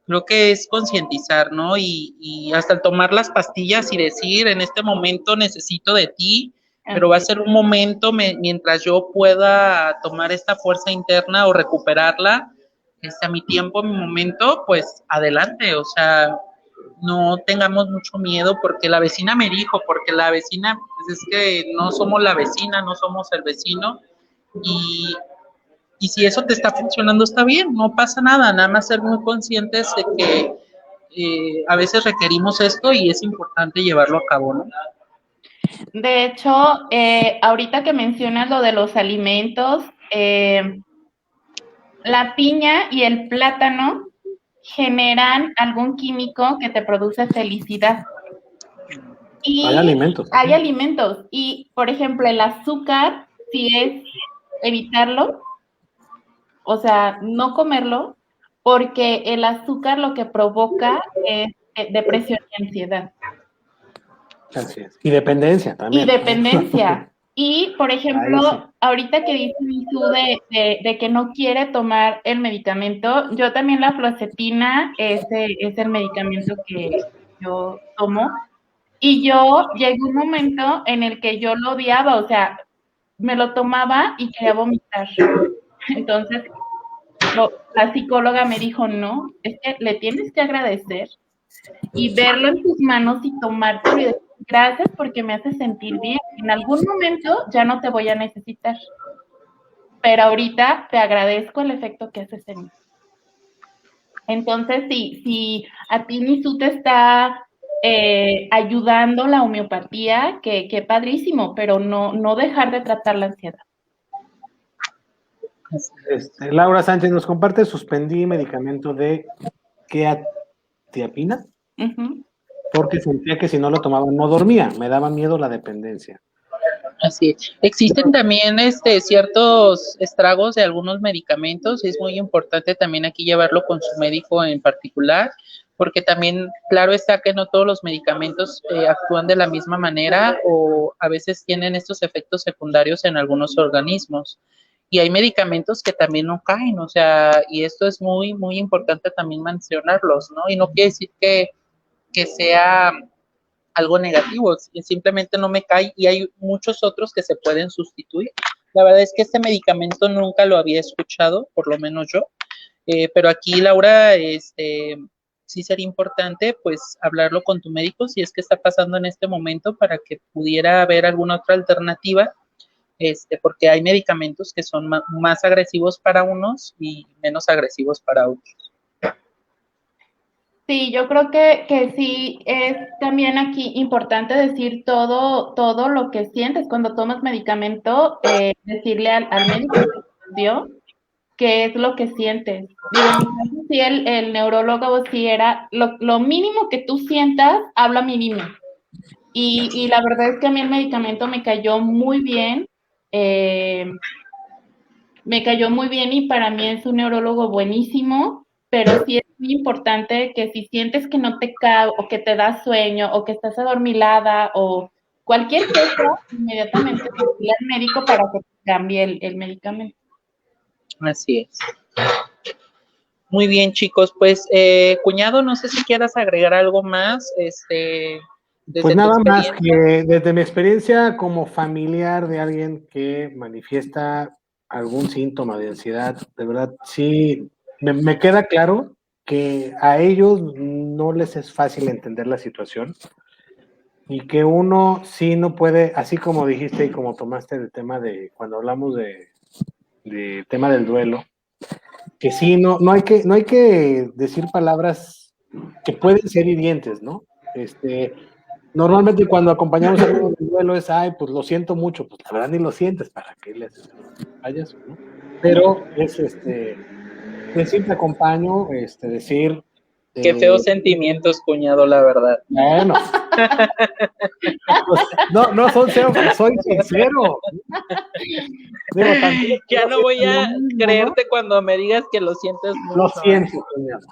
creo que es concientizar, ¿no? Y hasta el tomar las pastillas y decir, en este momento necesito de ti, pero va a ser un momento mientras yo pueda tomar esta fuerza interna o recuperarla, a mi tiempo, a mi momento, pues adelante, o sea, no tengamos mucho miedo porque la vecina me dijo, porque la vecina, pues es que no somos la vecina, no somos el vecino, y, y si eso te está funcionando, está bien, no pasa nada, nada más ser muy conscientes de que a veces requerimos esto y es importante llevarlo a cabo, ¿no? De hecho, ahorita que mencionas lo de los alimentos, la piña y el plátano generan algún químico que te produce felicidad. Y hay alimentos. Hay alimentos. Y, por ejemplo, el azúcar, si es evitarlo, o sea, no comerlo, porque el azúcar lo que provoca es depresión y ansiedad. Así es. Y dependencia también. Y dependencia. Y, por ejemplo, sí, ahorita que dice Misu de que no quiere tomar el medicamento, yo también la fluoxetina es el medicamento que yo tomo. Y yo llegué un momento en el que yo lo odiaba, o sea, me lo tomaba y quería vomitar. Entonces, la psicóloga me dijo, no, es que le tienes que agradecer y verlo en tus manos y tomártelo y decir, gracias porque me hace sentir bien. En algún momento ya no te voy a necesitar, pero ahorita te agradezco el efecto que haces en mí. Entonces, si a ti Misu te está ayudando la homeopatía, que padrísimo, pero no dejar de tratar la ansiedad. Laura Sánchez nos comparte, suspendí medicamento de quetiapina, porque sentía que si no lo tomaba no dormía, me daba miedo la dependencia. Así es. Existen también ciertos estragos de algunos medicamentos y es muy importante también aquí llevarlo con su médico en particular, porque también, claro está que no todos los medicamentos actúan de la misma manera o a veces tienen estos efectos secundarios en algunos organismos. Y hay medicamentos que también no caen, o sea, y esto es muy, muy importante también mencionarlos, ¿no? Y no quiere decir que sea algo negativo, simplemente no me cae y hay muchos otros que se pueden sustituir. La verdad es que este medicamento nunca lo había escuchado, por lo menos yo, pero aquí, Laura, sí sería importante pues hablarlo con tu médico si es que está pasando en este momento para que pudiera haber alguna otra alternativa, porque hay medicamentos que son más agresivos para unos y menos agresivos para otros. Sí, yo creo que sí es también aquí importante decir todo lo que sientes cuando tomas medicamento, decirle al médico que te dio qué es lo que sientes. Digo, en mi caso sí el neurólogo sí era lo mínimo que tú sientas, habla mi mínimo. Y la verdad es que a mí el medicamento eh, me cayó muy bien y para mí es un neurólogo buenísimo, pero sí es muy importante que si sientes que no te cae o que te da sueño o que estás adormilada o cualquier cosa, inmediatamente decirle al médico para que te cambie el medicamento. Así es. Muy bien, chicos. Pues, cuñado, no sé si quieras agregar algo más, Pues desde tu nada más experiencia. que desde mi experiencia como familiar de alguien que manifiesta algún síntoma de ansiedad, de verdad, sí, me queda claro que a ellos no les es fácil entender la situación y que uno sí no puede, así como dijiste y como tomaste el tema de cuando hablamos de tema del duelo, que sí, no hay que decir palabras que pueden ser hirientes, ¿no? Normalmente cuando acompañamos a alguien en el duelo es, ay, pues lo siento mucho, pues la verdad ni lo sientes, ¿para qué le haces payaso, no? Pero es decir te acompaño, decir, Qué feos sentimientos, cuñado, la verdad. bueno, pues, no son feos, soy sincero. Digo, también Ya no voy lo a mismo, ¿no? creerte cuando me digas que lo sientes Lo mucho. siento, cuñado,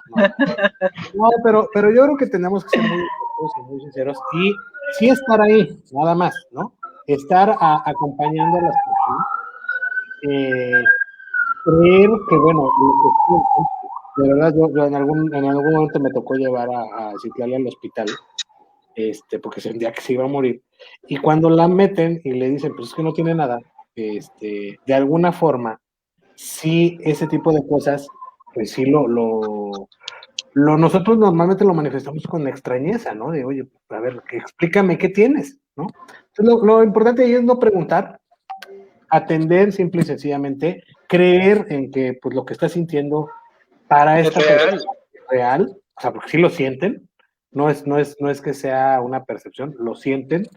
no, pero yo creo que tenemos que ser muy honestos y muy sinceros y sí estar ahí, nada más, ¿no? Estar acompañando a las personas, creer que, bueno, lo que sienten, de verdad, yo en algún momento me tocó llevar a Citlali al hospital, porque sentía que se iba a morir, y cuando la meten y le dicen, pues es que no tiene nada, de alguna forma, sí, ese tipo de cosas, pues sí nosotros normalmente lo manifestamos con extrañeza, ¿no? De, oye, a ver, explícame qué tienes, ¿no? Entonces, lo importante ahí es no preguntar, atender simple y sencillamente, creer en que pues lo que está sintiendo para Es esta persona real. es real, o sea, porque sí lo sienten, no es que sea una percepción, lo sienten,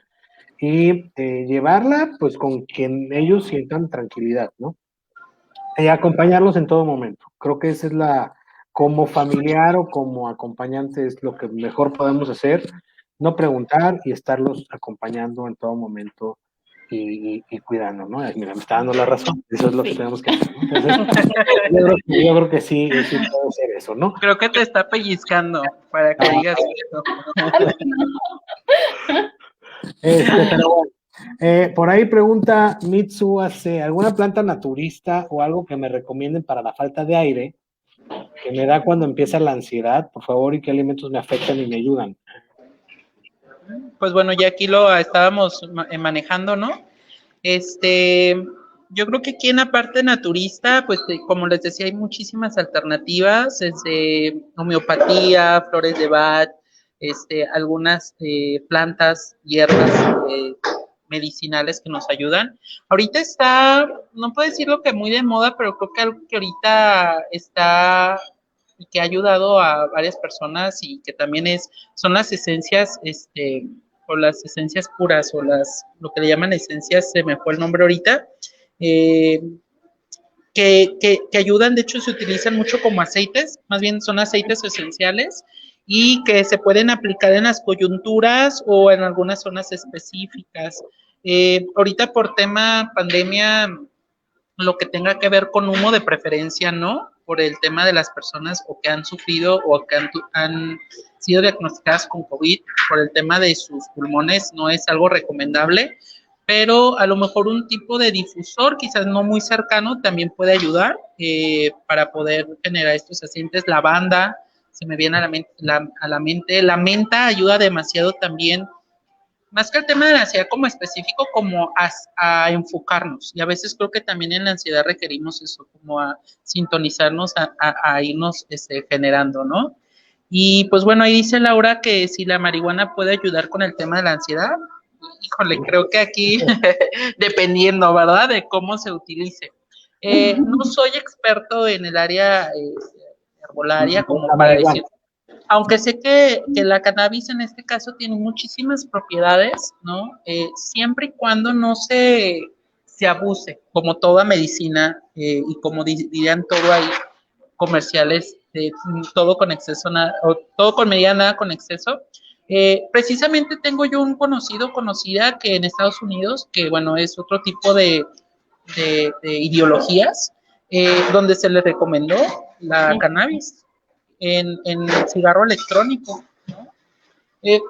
y llevarla pues con quien ellos sientan tranquilidad, ¿no? Y acompañarlos en todo momento. Creo que esa es como familiar o como acompañante es lo que mejor podemos hacer, no preguntar y estarlos acompañando en todo momento y cuidando, ¿no? Mira, me está dando la razón, eso es lo que tenemos que hacer, ¿no? Entonces, yo creo que sí, sí puede ser eso, ¿no? Creo que te está pellizcando para que digas eso. Pero bueno, por ahí pregunta Mitsu hace, ¿alguna planta naturista o algo que me recomienden para la falta de aire que me da cuando empieza la ansiedad, por favor, y qué alimentos me afectan y me ayudan? Pues bueno, ya aquí lo estábamos manejando, ¿no? Yo creo que aquí en la parte naturista, pues como les decía, hay muchísimas alternativas, desde homeopatía, flores de Bach, algunas plantas, hierbas medicinales que nos ayudan. Ahorita está, no puedo decirlo que muy de moda, pero creo que algo que ahorita está y que ha ayudado a varias personas y que también son las esencias, o las esencias puras, o lo que le llaman esencias, se me fue el nombre ahorita, eh, que ayudan, de hecho se utilizan mucho como aceites, más bien son aceites esenciales y que se pueden aplicar en las coyunturas o en algunas zonas específicas. Ahorita por tema pandemia, lo que tenga que ver con humo de preferencia, ¿no? Por el tema de las personas o que han sufrido o que han sido diagnosticadas con COVID, por el tema de sus pulmones, no es algo recomendable, pero a lo mejor un tipo de difusor, quizás no muy cercano, también puede ayudar para poder generar estos aceites. Lavanda, se me viene a la mente. La menta ayuda demasiado también, más que el tema de la ansiedad como específico, como a enfocarnos. Y a veces creo que también en la ansiedad requerimos eso, como a sintonizarnos, a irnos generando, ¿no? Y pues bueno, ahí dice Laura que si la marihuana puede ayudar con el tema de la ansiedad. Híjole, creo que aquí, dependiendo, ¿verdad? De cómo se utilice. No soy experto en el área herbolaria como La para marihuana. decir, aunque sé que la cannabis en este caso tiene muchísimas propiedades, ¿no? Siempre y cuando no se abuse, como toda medicina, y como dirían todo ahí, comerciales, todo con exceso, o todo con medida, nada con exceso. Precisamente tengo yo un conocida que en Estados Unidos, que bueno, es otro tipo de ideologías, donde se le recomendó la cannabis en el cigarro electrónico, ¿no?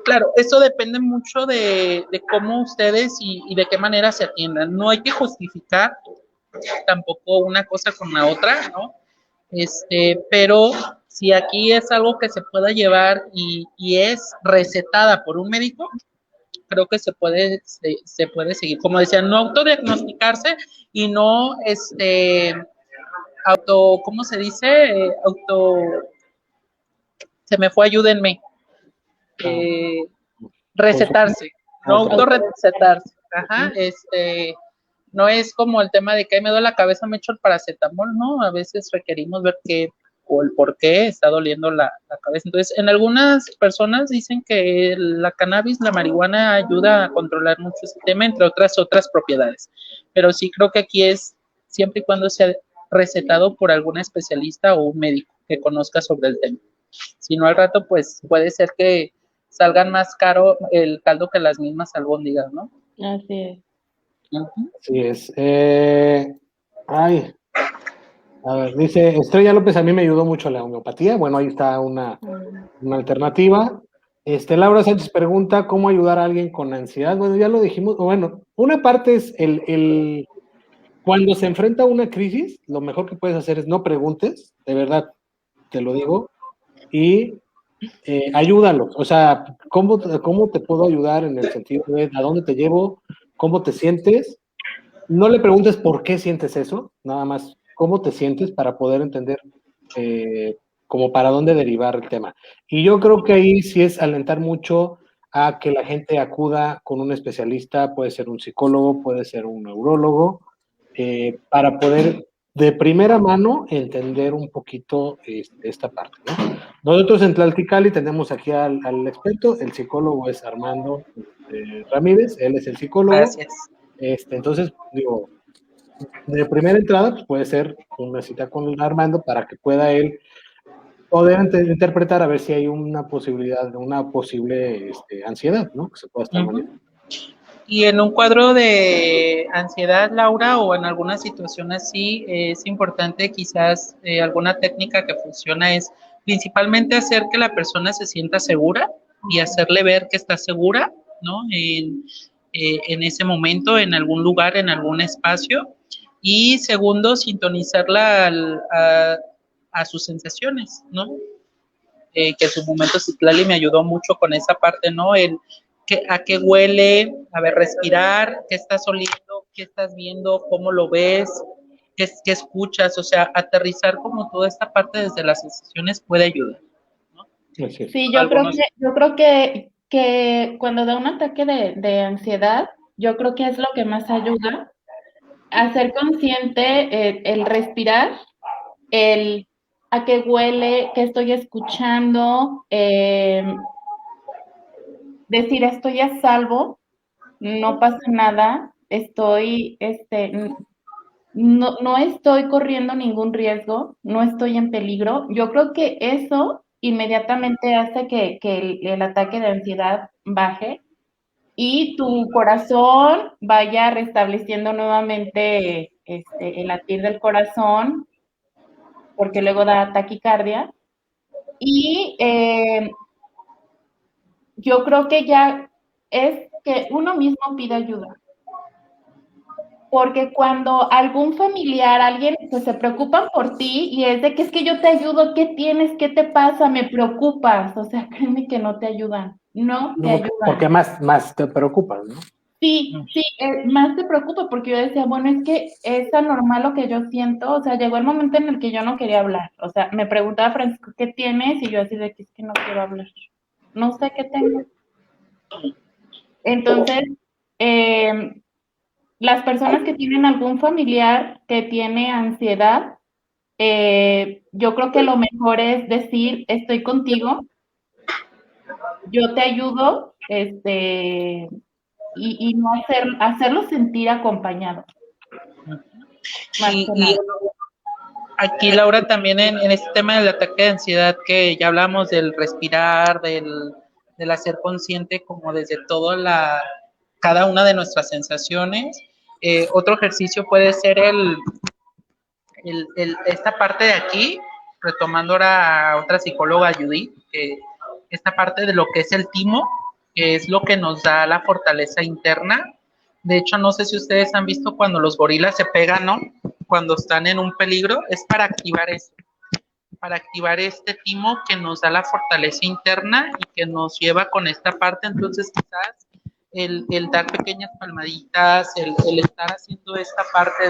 Claro, eso depende mucho de cómo ustedes y de qué manera se atiendan. No hay que justificar tampoco una cosa con la otra, ¿no? Pero si aquí es algo que se pueda llevar y es recetada por un médico, creo que se puede seguir. Como decía, no autodiagnosticarse y no ¿cómo se dice? Se me fue, ayúdenme. Recetarse, no autorrecetarse. Ajá, no es como el tema de que me duele la cabeza, me echo el paracetamol, ¿no? A veces requerimos ver qué o el por qué está doliendo la cabeza. Entonces, en algunas personas dicen que la cannabis, la marihuana ayuda a controlar mucho ese tema, entre otras propiedades. Pero sí creo que aquí es siempre y cuando sea recetado por algún especialista o un médico que conozca sobre el tema. Si no, al rato, pues puede ser que salgan más caro el caldo que las mismas albóndigas, ¿no? Así es. Así es. A ver, dice Estrella López, a mí me ayudó mucho la homeopatía. Bueno, ahí está una alternativa. Laura Sánchez pregunta, ¿cómo ayudar a alguien con ansiedad? Bueno, ya lo dijimos. Bueno, una parte es cuando se enfrenta a una crisis, lo mejor que puedes hacer es no preguntes, de verdad, te lo digo, y ayúdalo. O sea, ¿cómo te puedo ayudar en el sentido de a dónde te llevo? ¿Cómo te sientes? No le preguntes por qué sientes eso, nada más cómo te sientes para poder entender como para dónde derivar el tema. Y yo creo que ahí sí es alentar mucho a que la gente acuda con un especialista, puede ser un psicólogo, puede ser un neurólogo, para poder de primera mano entender un poquito esta parte, ¿no? Nosotros en Tlalticali tenemos aquí al experto, el psicólogo es Armando Ramírez, él es el psicólogo. Gracias. Entonces, digo, de primera entrada, pues puede ser una cita con Armando para que pueda él poder interpretar a ver si hay una posibilidad de una posible ansiedad, ¿no? Que se pueda estar manejando. Y en un cuadro de ansiedad, Laura, o en alguna situación así, es importante quizás alguna técnica que funciona es principalmente hacer que la persona se sienta segura y hacerle ver que está segura, ¿no? En ese momento, en algún lugar, en algún espacio. Y segundo, sintonizarla a sus sensaciones, ¿no? Que en su momento Citlali me ayudó mucho con esa parte, ¿no? A qué huele, a ver, respirar, qué estás oliendo, qué estás viendo, cómo lo ves, qué escuchas, o sea, aterrizar como toda esta parte desde las sensaciones puede ayudar, ¿no? Sí, yo creo que cuando da un ataque de ansiedad, yo creo que es lo que más ayuda a ser consciente, el respirar, el a qué huele, qué estoy escuchando, decir estoy a salvo, no pasa nada, no estoy corriendo ningún riesgo, no estoy en peligro. Yo creo que eso inmediatamente hace que el ataque de ansiedad baje y tu corazón vaya restableciendo nuevamente el latir del corazón, porque luego da taquicardia. Y yo creo que ya es que uno mismo pide ayuda. Porque cuando algún familiar, alguien, pues se preocupan por ti y es de que es que yo te ayudo, ¿qué tienes? ¿Qué te pasa? Me preocupas. O sea, créeme que no te ayudan. No te ayudan. Porque más te preocupas, ¿no? Sí, más te preocupa porque yo decía, bueno, es que es anormal lo que yo siento. O sea, llegó el momento en el que yo no quería hablar. O sea, me preguntaba Francisco, ¿qué tienes? Y yo así de que es que no quiero hablar. No sé qué tengo. Entonces, las personas que tienen algún familiar que tiene ansiedad, yo creo que lo mejor es decir, estoy contigo, yo te ayudo, y no hacerlo sentir acompañado. Más que nada. Aquí, Laura, también en este tema del ataque de ansiedad, que ya hablamos del respirar, del hacer consciente como desde cada una de nuestras sensaciones. Otro ejercicio puede ser esta parte de aquí, retomando ahora a otra psicóloga, Judith, que esta parte de lo que es el timo, que es lo que nos da la fortaleza interna. De hecho, no sé si ustedes han visto cuando los gorilas se pegan, ¿no? Cuando están en un peligro, es para activar eso, para activar este timo que nos da la fortaleza interna y que nos lleva con esta parte. Entonces, quizás el dar pequeñas palmaditas, el estar haciendo esta parte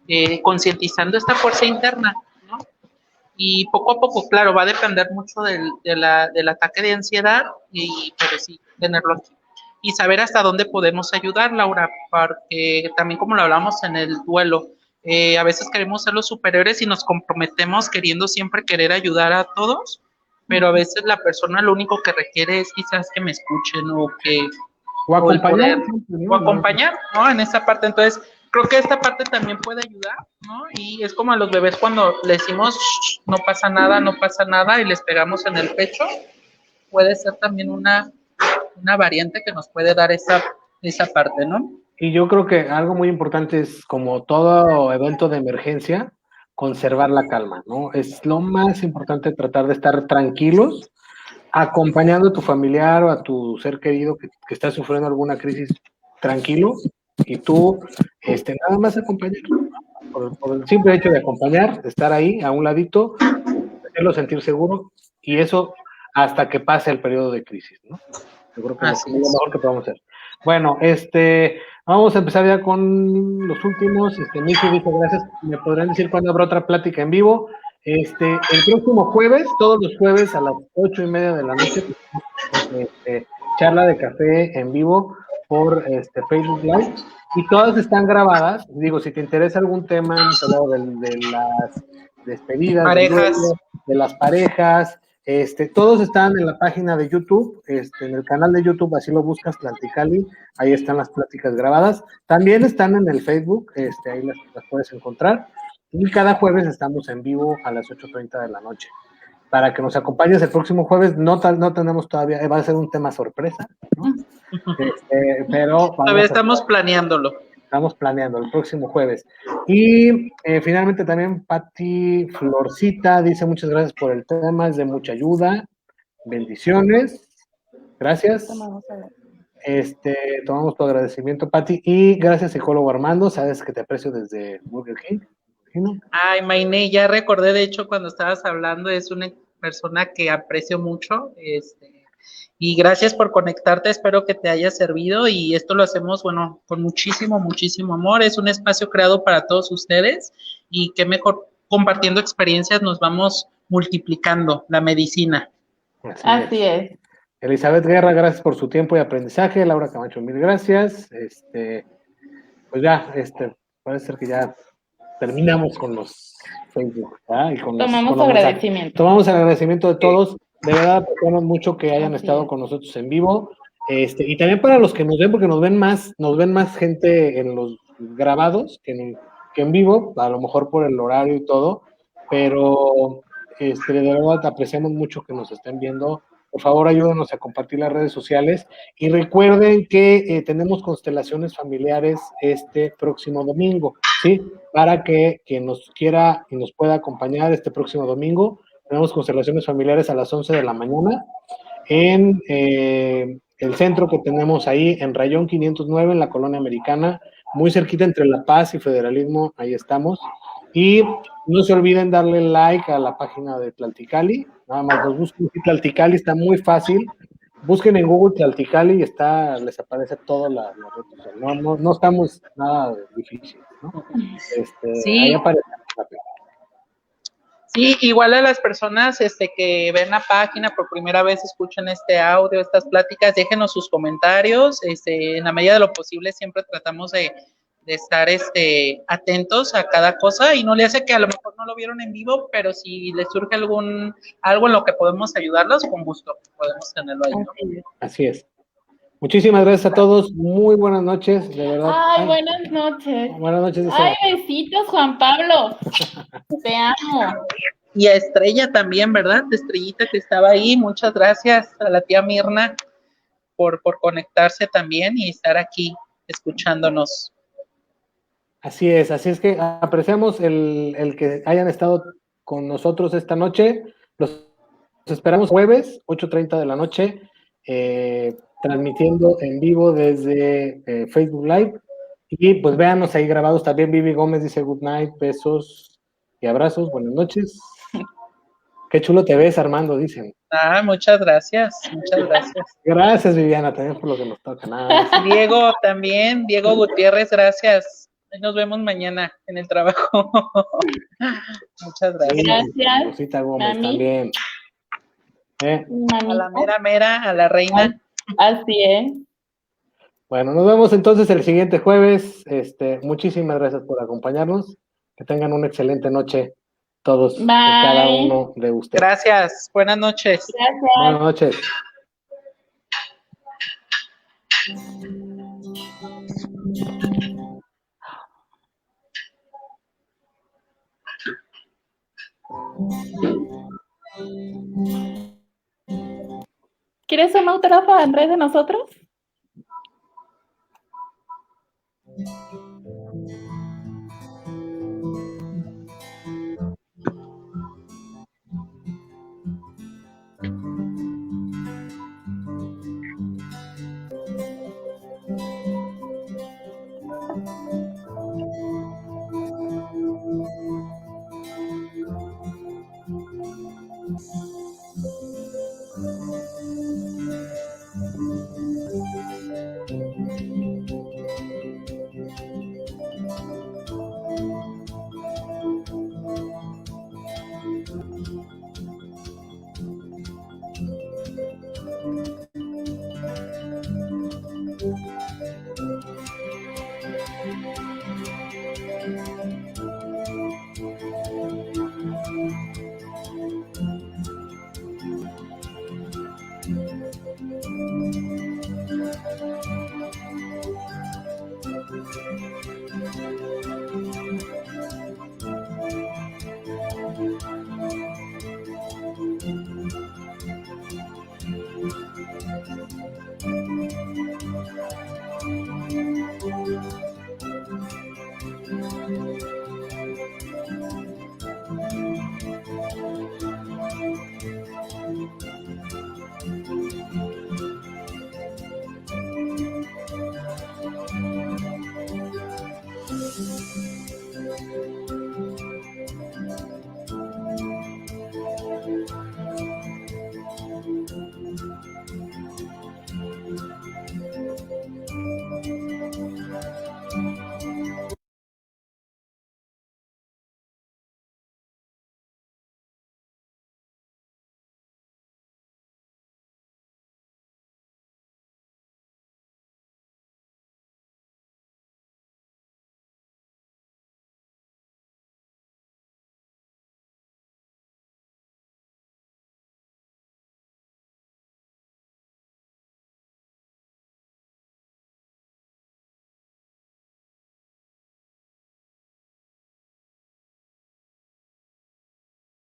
de concientizando esta fuerza interna, ¿no? Y poco a poco, claro, va a depender mucho del ataque de ansiedad, pero sí, tenerlo aquí. Y saber hasta dónde podemos ayudar, Laura, porque también como lo hablamos en el duelo, a veces queremos ser los superiores y nos comprometemos queriendo siempre querer ayudar a todos, pero a veces la persona lo único que requiere es quizás que me escuchen O acompañar, o acompañar, ¿no? En esa parte. Entonces, creo que esta parte también puede ayudar, ¿no? Y es como a los bebés cuando le decimos, no pasa nada, no pasa nada, y les pegamos en el pecho, puede ser también una variante que nos puede dar esa parte, ¿no? Y yo creo que algo muy importante es, como todo evento de emergencia, conservar la calma, ¿no? Es lo más importante, tratar de estar tranquilos, acompañando a tu familiar o a tu ser querido que está sufriendo alguna crisis, tranquilo, y tú nada más acompañar, por el simple hecho de acompañar, de estar ahí a un ladito, hacerlo sentir seguro, y eso hasta que pase el periodo de crisis, ¿no? Yo creo que es lo mejor que podemos hacer. Bueno, vamos a empezar ya con los últimos. Miki dice, gracias. ¿Me podrán decir cuándo habrá otra plática en vivo? El próximo jueves, todos los jueves a las 8:30 de la noche, charla de café en vivo por Facebook Live, y todas están grabadas. Digo, si te interesa algún tema, hemos hablado de las despedidas, de las parejas, todos están en la página de YouTube, en el canal de YouTube, así lo buscas, Tlalticali, ahí están las pláticas grabadas. También están en el Facebook, ahí las puedes encontrar. Y cada jueves estamos en vivo a las 8:30 de la noche. Para que nos acompañes el próximo jueves, no tenemos todavía, va a ser un tema sorpresa, ¿no? Pero todavía estamos planeándolo. Estamos planeando el próximo jueves. Y finalmente también Patti Florcita dice, muchas gracias por el tema, es de mucha ayuda. Bendiciones. Gracias. Tomamos tu agradecimiento, Patti. Y gracias, psicólogo Armando. Sabes que te aprecio desde Burger King. ¿No? Ay, Mayne, ya recordé, de hecho, cuando estabas hablando, es una persona que aprecio mucho. Y gracias por conectarte, espero que te haya servido, y esto lo hacemos, bueno, con muchísimo, muchísimo amor. Es un espacio creado para todos ustedes, y qué mejor, compartiendo experiencias nos vamos multiplicando la medicina. Así es. Elizabeth Guerra, gracias por su tiempo y aprendizaje. Laura Camacho, mil gracias. Pues ya, parece ser que ya terminamos con los Facebook, ¿verdad? Y tomamos agradecimiento. Tomamos el agradecimiento de todos. De verdad, apreciamos mucho que hayan estado con nosotros en vivo. Y también para los que nos ven, porque nos ven más gente en los grabados que en vivo, a lo mejor por el horario y todo, pero de verdad apreciamos mucho que nos estén viendo. Por favor, ayúdenos a compartir las redes sociales, y recuerden que tenemos constelaciones familiares este próximo domingo, ¿sí? Para que quien nos quiera y nos pueda acompañar este próximo domingo, tenemos constelaciones familiares a las 11 de la mañana en el centro que tenemos ahí en Rayón 509, en la Colonia Americana, muy cerquita entre La Paz y Federalismo, ahí estamos. Y no se olviden darle like a la página de Tlalticali, nada más nos busquen. Tlalticali está muy fácil, busquen en Google Tlalticali y les aparece toda la red social. No estamos nada difícil, ¿no? Sí. Ahí aparece rápido. Sí, igual a las personas que ven la página por primera vez, escuchan este audio, estas pláticas, déjenos sus comentarios. En la medida de lo posible siempre tratamos de estar atentos a cada cosa y no le hace que a lo mejor no lo vieron en vivo, pero si les surge algo en lo que podemos ayudarlos, con gusto podemos tenerlo ahí, ¿no? Así es. Muchísimas gracias a todos. Muy buenas noches, de verdad. Ay, buenas noches. Buenas noches. Ay, besitos, Juan Pablo. Te amo. Y a Estrella también, ¿verdad? Estrellita que estaba ahí. Muchas gracias a la tía Mirna por conectarse también y estar aquí escuchándonos. Así es que apreciamos el que hayan estado con nosotros esta noche. Los esperamos jueves, 8:30 de la noche, transmitiendo en vivo desde Facebook Live. Y pues véanos ahí grabados. También Vivi Gómez dice good night, besos y abrazos, buenas noches. Qué chulo te ves, Armando, dicen. Muchas gracias, muchas gracias. Gracias, Viviana, también por lo que nos toca. Diego también, Diego Gutiérrez, gracias. Nos vemos mañana en el trabajo. Muchas gracias. Gracias. Rosita Gómez también. A la mera, a la reina. Así es. Bueno, nos vemos entonces el siguiente jueves. Muchísimas gracias por acompañarnos. Que tengan una excelente noche todos, cada uno de ustedes. Gracias. Buenas noches. Gracias. Buenas noches. ¿Quieres un autógrafo en vez de nosotros?